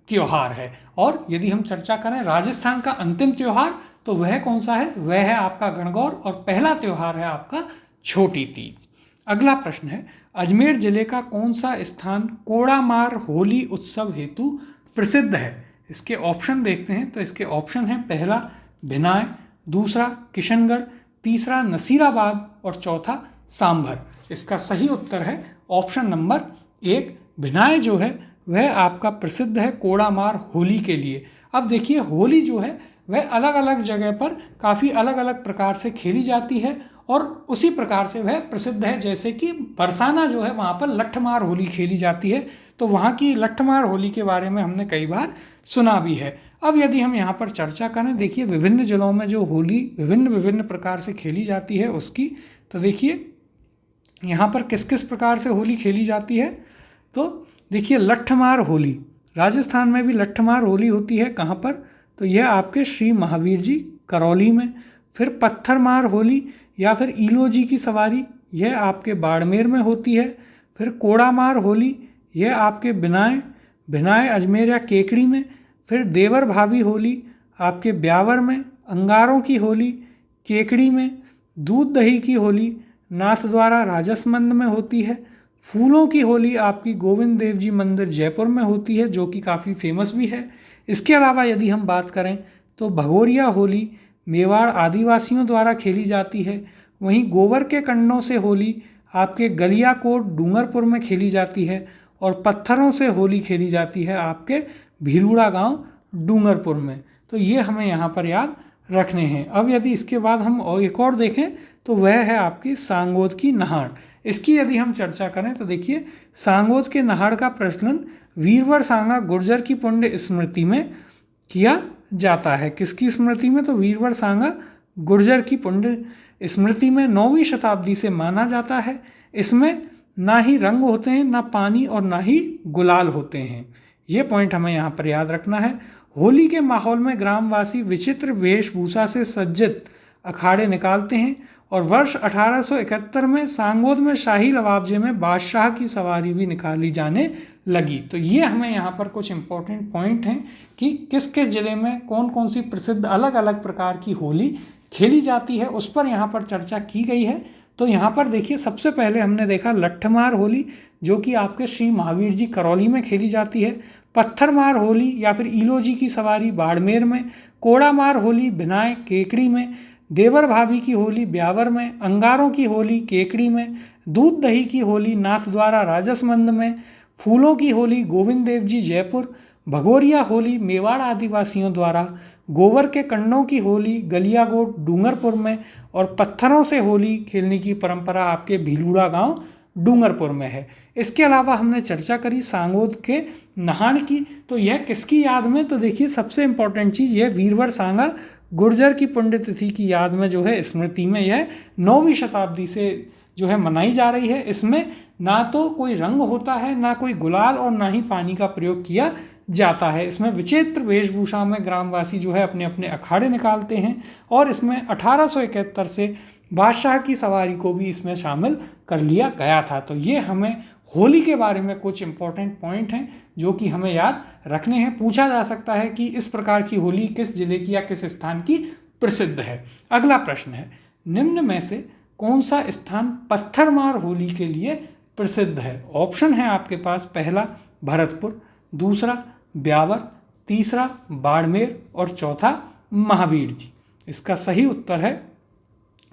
त्यौहार है। और यदि हम चर्चा करें राजस्थान का अंतिम त्यौहार तो वह कौन सा है? वह है आपका गणगौर और पहला त्यौहार है आपका छोटी तीज। अगला प्रश्न है अजमेर जिले का कौन सा स्थान कोड़ामार होली उत्सव हेतु प्रसिद्ध है? इसके ऑप्शन देखते हैं तो इसके ऑप्शन है, पहला भिनाय, दूसरा किशनगढ़, तीसरा नसीराबाद और चौथा सांभर। इसका सही उत्तर है ऑप्शन नंबर 1, भिनाय जो है वह आपका प्रसिद्ध है कोड़ामार होली के लिए। अब देखिए होली जो है वह अलग अलग जगह पर काफ़ी अलग अलग प्रकार से खेली जाती है और उसी प्रकार से वह प्रसिद्ध है। जैसे कि बरसाना जो है वहाँ पर लठमार होली खेली जाती है, तो वहाँ की लठमार होली के बारे में हमने कई बार सुना भी है। अब यदि हम यहाँ पर चर्चा करें देखिए विभिन्न जिलों में जो होली विभिन्न प्रकार से खेली जाती है उसकी, तो देखिए यहाँ पर किस किस प्रकार से होली खेली जाती है। तो देखिए लठमार होली, राजस्थान में भी लठमार होली होती है। कहाँ पर? तो यह आपके श्री महावीर जी करौली में। फिर पत्थरमार होली या फिर ईलोजी की सवारी, यह आपके बाड़मेर में होती है। फिर कोड़ामार होली, यह आपके भिनाय अजमेर या केकड़ी में। फिर देवर भाभी होली आपके ब्यावर में। अंगारों की होली केकड़ी में। दूध दही की होली नाथद्वारा राजसमंद में होती है। फूलों की होली आपकी गोविंद देव जी मंदिर जयपुर में होती है, जो कि काफ़ी फेमस भी है। इसके अलावा यदि हम बात करें तो भगोरिया होली मेवाड़ आदिवासियों द्वारा खेली जाती है। वहीं गोबर के कंडों से होली आपके गलियाकोट डूंगरपुर में खेली जाती है। और पत्थरों से होली खेली जाती है आपके भीलूड़ा गांव डूंगरपुर में। तो ये हमें यहाँ पर याद रखने हैं। अब यदि इसके बाद हम एक और देखें तो वह है आपकी सांगोद की नहाड़। इसकी यदि हम चर्चा करें तो देखिए, सांगोद के नहाड़ का प्रचलन वीरवर सांगा गुर्जर की पुण्य स्मृति में किया जाता है। किसकी स्मृति में? तो वीरवर सांगा गुर्जर की पुण्य स्मृति में 9वीं शताब्दी से माना जाता है। इसमें ना ही रंग होते हैं, ना पानी और ना ही गुलाल होते हैं। ये पॉइंट हमें यहाँ पर याद रखना है। होली के माहौल में ग्रामवासी विचित्र वेशभूषा से सज्जित अखाड़े निकालते हैं और वर्ष 1871 में सांगोद में शाही लवाबजे में बादशाह की सवारी भी निकाली जाने लगी। तो ये हमें यहाँ पर कुछ इंपॉर्टेंट पॉइंट हैं कि किस किस ज़िले में कौन कौन सी प्रसिद्ध अलग अलग प्रकार की होली खेली जाती है, उस पर यहाँ पर चर्चा की गई है। तो यहाँ पर देखिए, सबसे पहले हमने देखा लट्ठमार होली, जो कि आपके श्री महावीर जी करौली में खेली जाती है। पत्थरमार होली या फिर ईलोजी की सवारी बाड़मेर में। कोड़ामार होली भिनाय केकड़ी में। देवर भाभी की होली ब्यावर में। अंगारों की होली केकड़ी में। दूध दही की होली नाथद्वारा राजसमंद में। फूलों की होली गोविंद देव जी जयपुर। भगोरिया होली मेवाड़ आदिवासियों द्वारा। गोबर के कंडों की होली गलियाकोट डूंगरपुर में। और पत्थरों से होली खेलने की परंपरा आपके भीलूड़ा गांव डूंगरपुर में है। इसके अलावा हमने चर्चा करी सांगोद के नहाड़ की, तो यह किसकी याद में? तो देखिए, सबसे इंपॉर्टेंट चीज़ यह वीरवर सांगा गुर्जर की पुण्यतिथि की याद में जो है स्मृति में यह 9वीं शताब्दी से जो है मनाई जा रही है। इसमें ना तो कोई रंग होता है, ना कोई गुलाल और ना ही पानी का प्रयोग किया जाता है। इसमें विचित्र वेशभूषा में ग्रामवासी जो है अपने अपने अखाड़े निकालते हैं। और इसमें 1871 से बादशाह की सवारी को भी इसमें शामिल कर लिया गया था। तो ये हमें होली के बारे में कुछ इंपॉर्टेंट पॉइंट हैं जो कि हमें याद रखने हैं। पूछा जा सकता है कि इस प्रकार की होली किस जिले की या किस स्थान की प्रसिद्ध है। अगला प्रश्न है, निम्न में से कौन सा स्थान पत्थरमार होली के लिए प्रसिद्ध है? ऑप्शन है आपके पास, पहला भरतपुर, दूसरा ब्यावर, तीसरा बाड़मेर और चौथा महावीर जी। इसका सही उत्तर है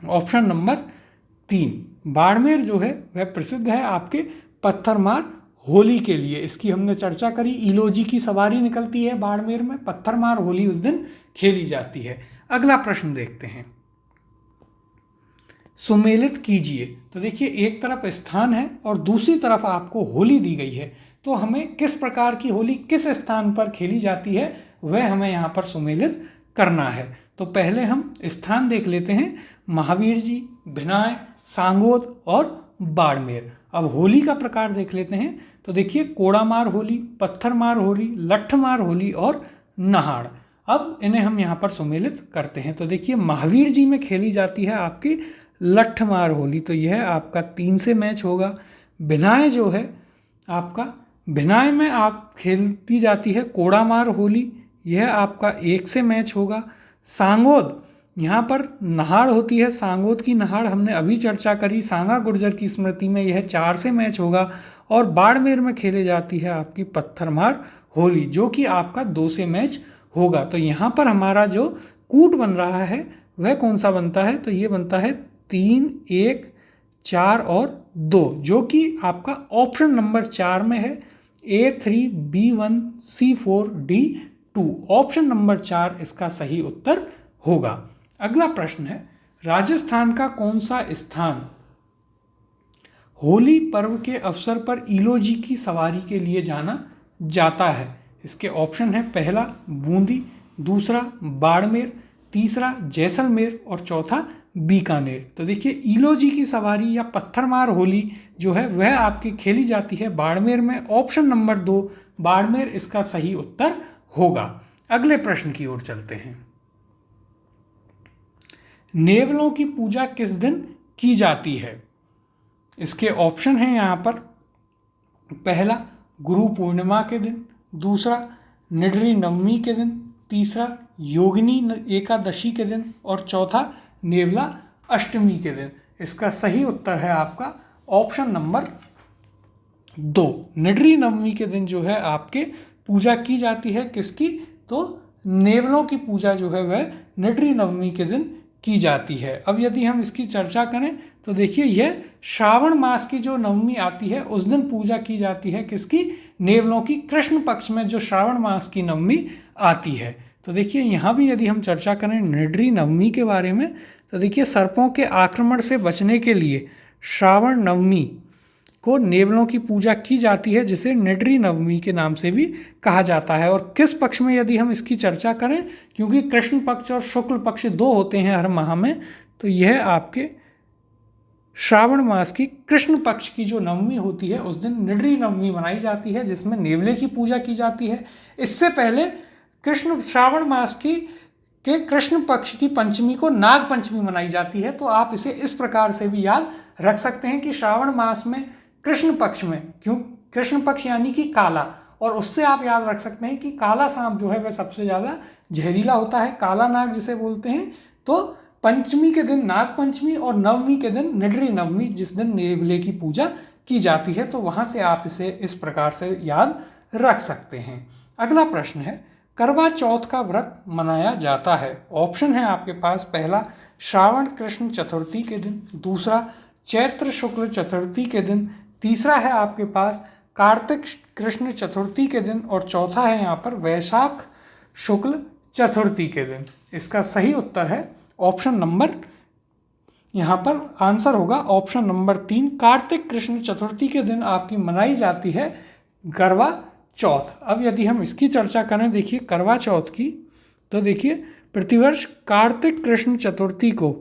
ऑप्शन नंबर 3। बाड़मेर जो है वह प्रसिद्ध है आपके पत्थरमार होली के लिए। इसकी हमने चर्चा करी। ईलोजी की सवारी निकलती है बाड़मेर में, पत्थरमार होली उस दिन खेली जाती है। अगला प्रश्न देखते हैं, सुमेलित कीजिए। तो देखिए, एक तरफ स्थान है और दूसरी तरफ आपको होली दी गई है, तो हमें किस प्रकार की होली किस स्थान पर खेली जाती है वह हमें यहाँ पर सुमेलित करना है। तो पहले हम स्थान देख लेते हैं, महावीर जी, भिनाय, सांगोद और बाड़मेर। अब होली का प्रकार देख लेते हैं। तो देखिए, कोड़ामार होली, पत्थरमार होली, लट्ठमार होली और नहाड़। अब इन्हें हम यहाँ पर सुमेलित करते हैं। तो देखिए, महावीर जी में खेली जाती है आपकी लट्ठमार होली, तो यह आपका 3 से मैच होगा। भिनाय जो है आपका, भिनाय में आप खेलती जाती है कोड़ामार होली, यह आपका 1 से मैच होगा। सांगोद, यहाँ पर नहाड़ होती है, सांगोद की नहाड़ हमने अभी चर्चा करी, सांगा गुर्जर की स्मृति में, यह 4 से मैच होगा। और बाड़मेर में खेले जाती है आपकी पत्थरमार होली, जो कि आपका 2 से मैच होगा। तो यहाँ पर हमारा जो कूट बन रहा है वह कौन सा बनता है? तो ये बनता है 3, 1, 4 और 2, जो कि आपका ऑप्शन नंबर 4 में है। A3, B1, C4, D2, option number 4 इसका सही उत्तर होगा। अगला प्रश्न है, राजस्थान का कौन सा स्थान होली पर्व के अवसर पर ईलोजी की सवारी के लिए जाना जाता है? इसके ऑप्शन है, पहला बूंदी, दूसरा बाड़मेर, तीसरा जैसलमेर और चौथा बीकानेर। तो देखिए, ईलोजी की सवारी या पत्थरमार होली जो है वह आपकी खेली जाती है बाड़मेर में। ऑप्शन नंबर 2 बाड़मेर इसका सही उत्तर होगा। अगले प्रश्न की ओर चलते हैं, नेवलों की पूजा किस दिन की जाती है? इसके ऑप्शन हैं यहाँ पर, पहला गुरु पूर्णिमा के दिन, दूसरा निडरी नवमी के दिन, तीसरा योगिनी एकादशी के दिन और चौथा नेवला अष्टमी के दिन। इसका सही उत्तर है आपका ऑप्शन नंबर 2। निडरी नवमी के दिन जो है आपके पूजा की जाती है किसकी? तो नेवलों की पूजा जो है वह निडरी नवमी के दिन की जाती है। अब यदि हम इसकी चर्चा करें तो देखिए यह श्रावण मास की जो नवमी आती है उस दिन पूजा की जाती है किसकी? नेवलों की। कृष्ण पक्ष में जो श्रावण मास की नवमी आती है। तो देखिए यहाँ भी यदि हम चर्चा करें निडरी नवमी के बारे में तो देखिए सर्पों के आक्रमण से बचने के लिए श्रावण नवमी को नेवलों की पूजा की जाती है जिसे निडरी नवमी के नाम से भी कहा जाता है। और किस पक्ष में यदि हम इसकी चर्चा करें, क्योंकि कृष्ण पक्ष और शुक्ल पक्ष 2 होते हैं हर माह में, तो यह आपके श्रावण मास की कृष्ण पक्ष की जो नवमी होती है उस दिन निडरी नवमी मनाई जाती है जिसमें नेवले की पूजा की जाती है। इससे पहले श्रावण मास के कृष्ण पक्ष की पंचमी को नाग पंचमी मनाई जाती है। तो आप इसे इस प्रकार से भी याद रख सकते हैं कि श्रावण मास में कृष्ण पक्ष में, क्यों कृष्ण पक्ष यानी कि काला, और उससे आप याद रख सकते हैं कि काला सांप जो है वह सबसे ज़्यादा जहरीला होता है, काला नाग जिसे बोलते हैं। तो पंचमी के दिन नाग पंचमी और नवमी के दिन निडरी नवमी जिस दिन नेवले की पूजा की जाती है। तो वहाँ से आप इसे इस प्रकार से याद रख सकते हैं। अगला प्रश्न है, करवा चौथ का व्रत मनाया जाता है। ऑप्शन है आपके पास, पहला श्रावण कृष्ण चतुर्थी के दिन, दूसरा चैत्र शुक्ल चतुर्थी के दिन, तीसरा है आपके पास कार्तिक कृष्ण चतुर्थी के दिन और चौथा है यहाँ पर वैशाख शुक्ल चतुर्थी के दिन। इसका सही उत्तर है ऑप्शन नंबर, यहाँ पर आंसर होगा ऑप्शन नंबर 3, कार्तिक कृष्ण चतुर्थी के दिन आपकी मनाई जाती है करवा चौथ। अब यदि हम इसकी चर्चा करें देखिए करवा चौथ की, तो देखिए प्रतिवर्ष कार्तिक कृष्ण चतुर्थी को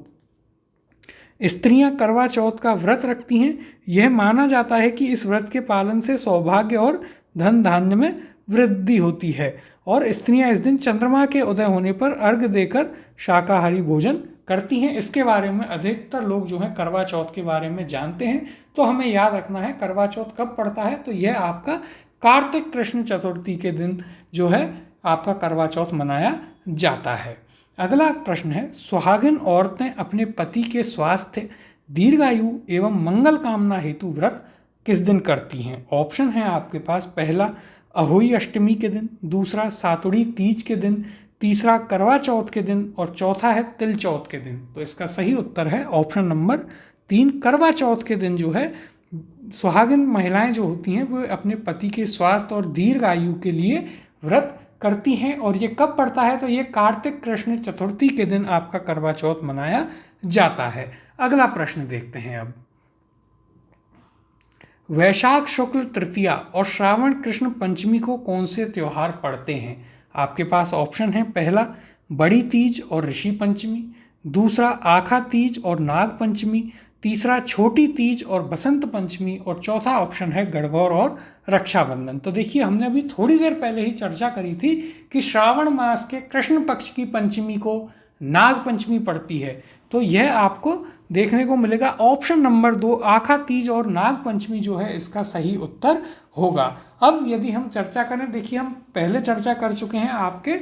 स्त्रियां करवा चौथ का व्रत रखती हैं। यह माना जाता है कि इस व्रत के पालन से सौभाग्य और धन धान्य में वृद्धि होती है और स्त्रियां इस दिन चंद्रमा के उदय होने पर अर्घ्य देकर शाकाहारी भोजन करती हैं। इसके बारे में अधिकतर लोग जो हैं करवा चौथ के बारे में जानते हैं। तो हमें याद रखना है करवा चौथ कब पड़ता है, तो यह आपका कार्तिक कृष्ण चतुर्थी के दिन जो है आपका करवा चौथ मनाया जाता है। अगला प्रश्न है, सुहागिन औरतें अपने पति के स्वास्थ्य, दीर्घायु एवं मंगल कामना हेतु व्रत किस दिन करती हैं? ऑप्शन है आपके पास, पहला अहोई अष्टमी के दिन, दूसरा सातुड़ी तीज के दिन, तीसरा करवा चौथ के दिन और चौथा है तिल चौथ के दिन। तो इसका सही उत्तर है ऑप्शन नंबर 3, करवा चौथ के दिन जो है सुहागिन महिलाएं जो होती हैं वो अपने पति के स्वास्थ्य और दीर्घायु के लिए व्रत करती हैं। और ये कब पड़ता है, तो ये कार्तिक कृष्ण चतुर्थी के दिन आपका करवा चौथ मनाया जाता है। अगला प्रश्न देखते हैं अब, वैशाख शुक्ल तृतीया और श्रावण कृष्ण पंचमी को कौन से त्योहार पड़ते हैं? आपके पास ऑप्शन है, पहला बड़ी तीज और ऋषि पंचमी, दूसरा आखा तीज और नाग पंचमी, तीसरा छोटी तीज और बसंत पंचमी और चौथा ऑप्शन है गणगौर और रक्षाबंधन। तो देखिए हमने अभी थोड़ी देर पहले ही चर्चा करी थी कि श्रावण मास के कृष्ण पक्ष की पंचमी को नाग पंचमी पड़ती है। तो यह आपको देखने को मिलेगा ऑप्शन नंबर 2, आखा तीज और नाग पंचमी जो है इसका सही उत्तर होगा। अब यदि हम चर्चा करें, देखिए हम पहले चर्चा कर चुके हैं आपके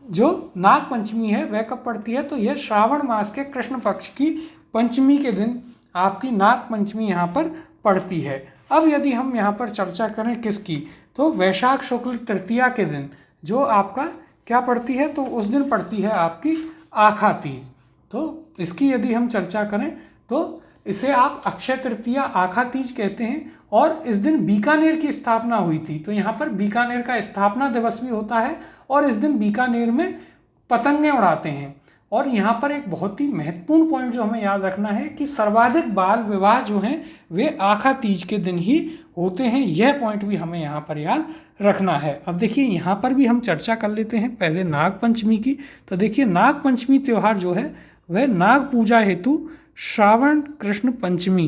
जो नाग पंचमी है वह कब पड़ती है, तो यह श्रावण मास के कृष्ण पक्ष की पंचमी के दिन आपकी नाग पंचमी यहाँ पर पड़ती है। अब यदि हम यहाँ पर चर्चा करें किसकी, तो वैशाख शुक्ल तृतीया के दिन जो आपका क्या पड़ती है, तो उस दिन पड़ती है आपकी आखा तीज। तो इसकी यदि हम चर्चा करें तो इसे आप अक्षय तृतीया आखा तीज कहते हैं और इस दिन बीकानेर की स्थापना हुई थी। तो यहाँ पर बीकानेर का स्थापना दिवस भी होता है और इस दिन बीकानेर में पतंगें उड़ाते हैं। और यहाँ पर एक बहुत ही महत्वपूर्ण पॉइंट जो हमें याद रखना है कि सर्वाधिक बाल विवाह जो हैं वे आखा तीज के दिन ही होते हैं। यह पॉइंट भी हमें यहाँ पर याद रखना है। अब देखिए यहाँ पर भी हम चर्चा कर लेते हैं पहले नाग पंचमी की। तो देखिए नाग पंचमी त्यौहार जो है वह नाग पूजा हेतु श्रावण कृष्ण पंचमी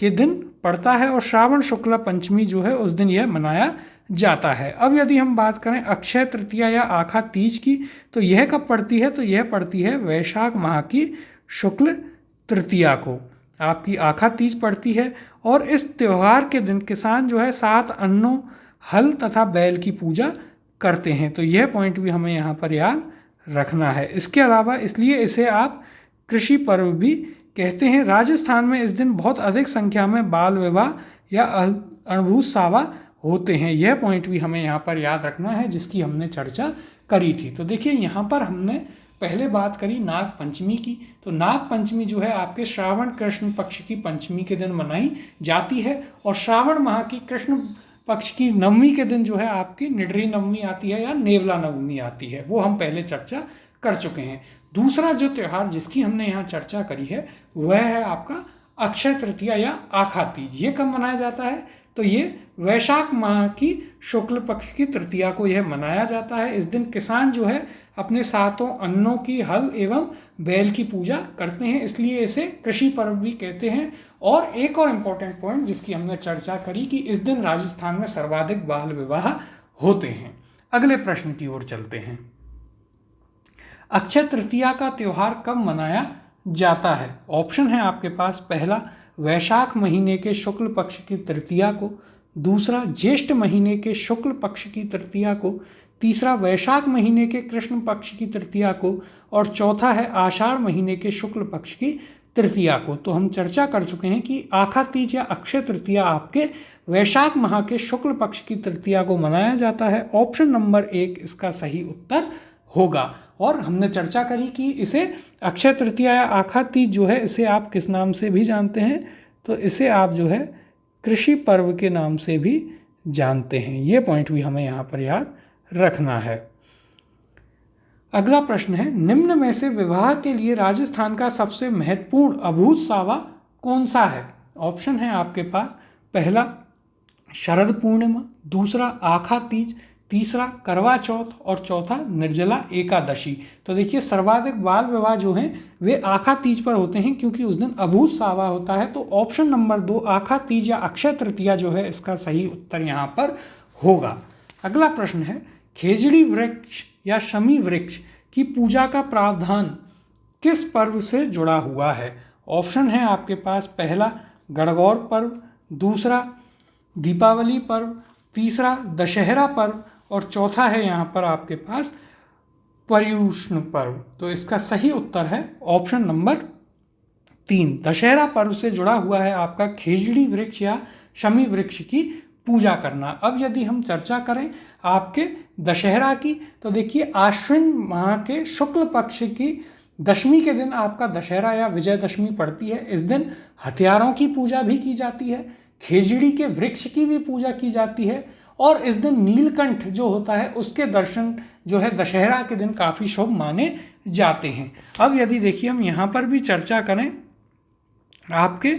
के दिन पड़ता है और श्रावण शुक्ला पंचमी जो है उस दिन यह मनाया जाता है। अब यदि हम बात करें अक्षय तृतीया या आखा तीज की, तो यह कब पड़ती है, तो यह पड़ती है वैशाख माह की शुक्ल तृतीया को आपकी आखा तीज पड़ती है। और इस त्यौहार के दिन किसान जो है 7 अन्नों, हल तथा बैल की पूजा करते हैं। तो यह पॉइंट भी हमें यहाँ पर याद रखना है। इसके अलावा इसलिए इसे आप कृषि पर्व भी कहते हैं। राजस्थान में इस दिन बहुत अधिक संख्या में बाल विवाह या अणभूत सावा होते हैं। यह पॉइंट भी हमें यहाँ पर याद रखना है, जिसकी हमने चर्चा करी थी। तो देखिए यहाँ पर हमने पहले बात करी नाग पंचमी की। तो नाग पंचमी जो है आपके श्रावण कृष्ण पक्ष की पंचमी के दिन मनाई जाती है, और श्रावण माह की कृष्ण पक्ष की नवमी के दिन जो है आपकी निडरी नवमी आती है या नेवला नवमी आती है, वो हम पहले चर्चा कर चुके हैं। दूसरा जो त्यौहार जिसकी हमने यहाँ चर्चा करी है वह है आपका अक्षय तृतीया या आखा तीज। ये कब मनाया जाता है? तो ये वैशाख माह की शुक्ल पक्ष की तृतीया को यह मनाया जाता है। इस दिन किसान जो है अपने 7 अन्नों की, हल एवं बैल की पूजा करते हैं, इसलिए इसे कृषि पर्व भी कहते हैं। और एक और इम्पोर्टेंट पॉइंट जिसकी हमने चर्चा करी कि इस दिन राजस्थान में सर्वाधिक बाल विवाह होते हैं। अगले प्रश्न की ओर चलते हैं। अक्षय तृतीया का त्यौहार कब मनाया जाता है? ऑप्शन है आपके पास, पहला वैशाख महीने के शुक्ल पक्ष की तृतीया को, दूसरा ज्येष्ठ महीने के शुक्ल पक्ष की तृतीया को, तीसरा वैशाख महीने के कृष्ण पक्ष की तृतीया को, और चौथा है आषाढ़ महीने के शुक्ल पक्ष की तृतीया को। तो हम चर्चा कर चुके हैं कि आखा तीज या अक्षय तृतीया आपके वैशाख माह के शुक्ल पक्ष की तृतीया को मनाया जाता है। ऑप्शन नंबर 1 इसका सही उत्तर होगा। और हमने चर्चा करी कि इसे अक्षय तृतीया या आखा तीज जो है इसे आप किस नाम से भी जानते हैं? तो इसे आप जो है कृषि पर्व के नाम से भी जानते हैं। ये पॉइंट भी हमें यहाँ पर याद रखना है। अगला प्रश्न है, निम्न में से विवाह के लिए राजस्थान का सबसे महत्वपूर्ण अभूत सावा कौन सा है? ऑप्शन है आपके पास, पहला शरद पूर्णिमा, दूसरा आखा तीज, तीसरा करवा चौथ, और चौथा निर्जला एकादशी। तो देखिए सर्वाधिक बाल विवाह जो हैं वे आखा तीज पर होते हैं, क्योंकि उस दिन अभूत सावा होता है। तो ऑप्शन नंबर 2 आखा तीज या अक्षय तृतीया जो है इसका सही उत्तर यहाँ पर होगा। अगला प्रश्न है, खेजड़ी वृक्ष या शमी वृक्ष की पूजा का प्रावधान किस पर्व से जुड़ा हुआ है? ऑप्शन है आपके पास, पहला गणगौर पर्व, दूसरा दीपावली पर्व, तीसरा दशहरा पर्व, और चौथा है यहाँ पर आपके पास पर्युषण पर्व। तो इसका सही उत्तर है ऑप्शन नंबर 3, दशहरा पर्व से जुड़ा हुआ है आपका खेजड़ी वृक्ष या शमी वृक्ष की पूजा करना। अब यदि हम चर्चा करें आपके दशहरा की, तो देखिए आश्विन माह के शुक्ल पक्ष की दशमी के दिन आपका दशहरा या विजयदशमी पड़ती है। इस दिन हथियारों की पूजा भी की जाती है, खेजड़ी के वृक्ष की भी पूजा की जाती है, और इस दिन नीलकंठ जो होता है उसके दर्शन जो है दशहरा के दिन काफ़ी शुभ माने जाते हैं। अब यदि देखिए हम यहाँ पर भी चर्चा करें आपके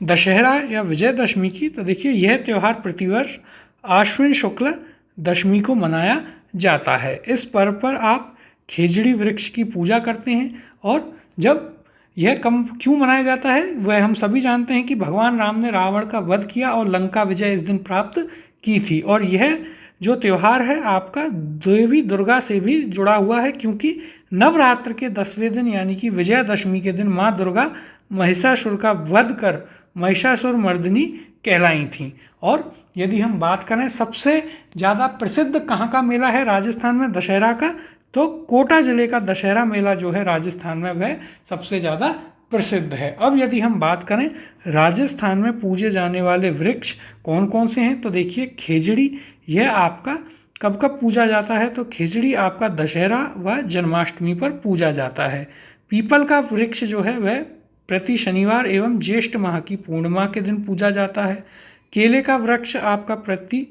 दशहरा या विजयदशमी की, तो देखिए यह त्यौहार प्रतिवर्ष आश्विन शुक्ल दशमी को मनाया जाता है। इस पर्व पर आप खेजड़ी वृक्ष की पूजा करते हैं, और जब यह क्यों मनाया जाता है वह हम सभी जानते हैं कि भगवान राम ने रावण का वध किया और लंका विजय इस दिन प्राप्त की थी। और यह जो त्यौहार है आपका देवी दुर्गा से भी जुड़ा हुआ है, क्योंकि नवरात्र के 10वें दिन यानी कि विजयदशमी के दिन माँ दुर्गा महिषासुर का वध कर महिषासुर मर्दिनी कहलाई थीं। और यदि हम बात करें सबसे ज़्यादा प्रसिद्ध कहाँ का मेला है राजस्थान में दशहरा का, तो कोटा जिले का दशहरा मेला जो है राजस्थान में वह सबसे ज़्यादा प्रसिद्ध है। अब यदि हम बात करें राजस्थान में पूजे जाने वाले वृक्ष कौन कौन से हैं, तो देखिए खेजड़ी यह आपका कब कब पूजा जाता है? तो खेजड़ी आपका दशहरा व जन्माष्टमी पर पूजा जाता है। पीपल का वृक्ष जो है वह प्रति शनिवार एवं ज्येष्ठ माह की पूर्णिमा के दिन पूजा जाता है। केले का वृक्ष आपका प्रति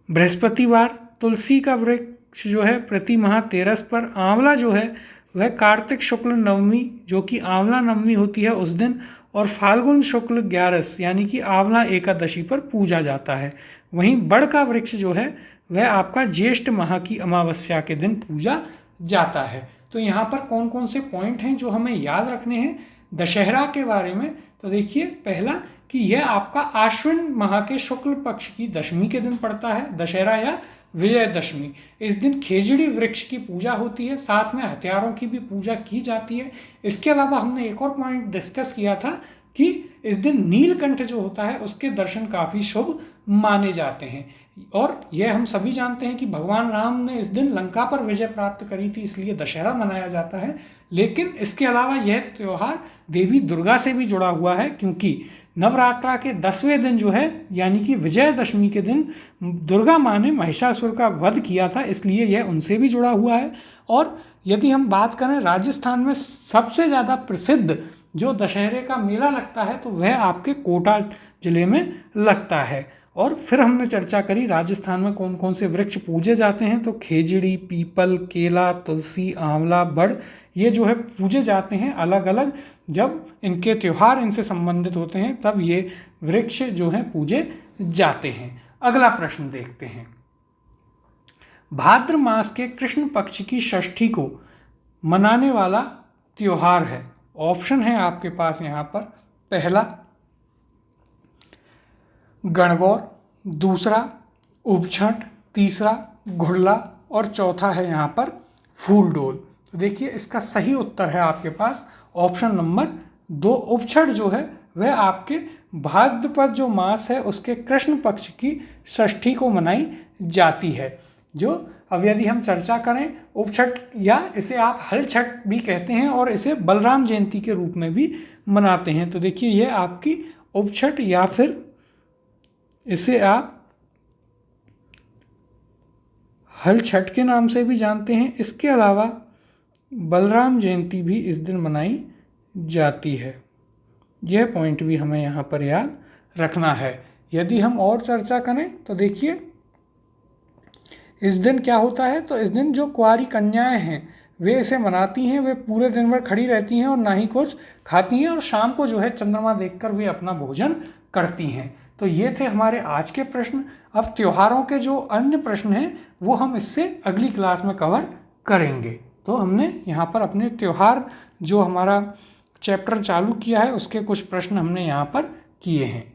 बृहस्पतिवार, तुलसी का वृक्ष जो है प्रति माह तेरस पर, आंवला जो है वह कार्तिक शुक्ल नवमी जो कि आंवला नवमी होती है उस दिन, और फाल्गुन शुक्ल 11 यानी कि आंवला एकादशी पर पूजा जाता है। वहीं बड़ का वृक्ष जो है वह आपका ज्येष्ठ माह की अमावस्या के दिन पूजा जाता है। तो यहाँ पर कौन कौन से पॉइंट हैं जो हमें याद रखने हैं दशहरा के बारे में? तो देखिए पहला कि यह आपका आश्विन माह के शुक्ल पक्ष की दशमी के दिन पड़ता है दशहरा या विजयदशमी। इस दिन खेजड़ी वृक्ष की पूजा होती है, साथ में हथियारों की भी पूजा की जाती है। इसके अलावा हमने एक और पॉइंट डिस्कस किया था कि इस दिन नीलकंठ जो होता है उसके दर्शन काफ़ी शुभ माने जाते हैं। और यह हम सभी जानते हैं कि भगवान राम ने इस दिन लंका पर विजय प्राप्त करी थी, इसलिए दशहरा मनाया जाता है। लेकिन इसके अलावा यह त्यौहार देवी दुर्गा से भी जुड़ा हुआ है, क्योंकि नवरात्रा के 10वें दिन जो है यानी कि विजयदशमी के दिन दुर्गा माँ ने महिषासुर का वध किया था, इसलिए यह उनसे भी जुड़ा हुआ है। और यदि हम बात करें राजस्थान में सबसे ज़्यादा प्रसिद्ध जो दशहरे का मेला लगता है तो वह आपके कोटा ज़िले में लगता है। और फिर हमने चर्चा करी राजस्थान में कौन कौन से वृक्ष पूजे जाते हैं, तो खेजड़ी, पीपल, केला, तुलसी, आंवला, बड़, ये जो है पूजे जाते हैं अलग अलग। जब इनके त्यौहार इनसे संबंधित होते हैं तब ये वृक्ष जो हैं पूजे जाते हैं। अगला प्रश्न देखते हैं। भाद्र मास के कृष्ण पक्ष की षष्ठी को मनाने वाला त्यौहार है। ऑप्शन है आपके पास यहाँ पर, पहला गणगौर, दूसरा उपछठ, तीसरा घुड़ला और चौथा है यहाँ पर फूलडोल। तो देखिए इसका सही उत्तर है आपके पास ऑप्शन नंबर 2। उपछठ जो है वह आपके भाद्रपद जो मास है उसके कृष्ण पक्ष की षष्ठी को मनाई जाती है। जो अब यदि हम चर्चा करें उपछठ, या इसे आप हल छठ भी कहते हैं और इसे बलराम जयंती के रूप में भी मनाते हैं। तो देखिए ये आपकी उपछठ या फिर इसे आप हल छठ के नाम से भी जानते हैं। इसके अलावा बलराम जयंती भी इस दिन मनाई जाती है। यह पॉइंट भी हमें यहाँ पर याद रखना है। यदि हम और चर्चा करें तो देखिए इस दिन क्या होता है, तो इस दिन जो कुंवारी कन्याएं हैं वे इसे मनाती हैं। वे पूरे दिन भर खड़ी रहती हैं और ना ही कुछ खाती हैं और शाम को जो है चंद्रमा देखकर वे अपना भोजन करती हैं। तो ये थे हमारे आज के प्रश्न। अब त्योहारों के जो अन्य प्रश्न हैं वो हम इससे अगली क्लास में कवर करेंगे। तो हमने यहाँ पर अपने त्यौहार जो हमारा चैप्टर चालू किया है उसके कुछ प्रश्न हमने यहाँ पर किए हैं।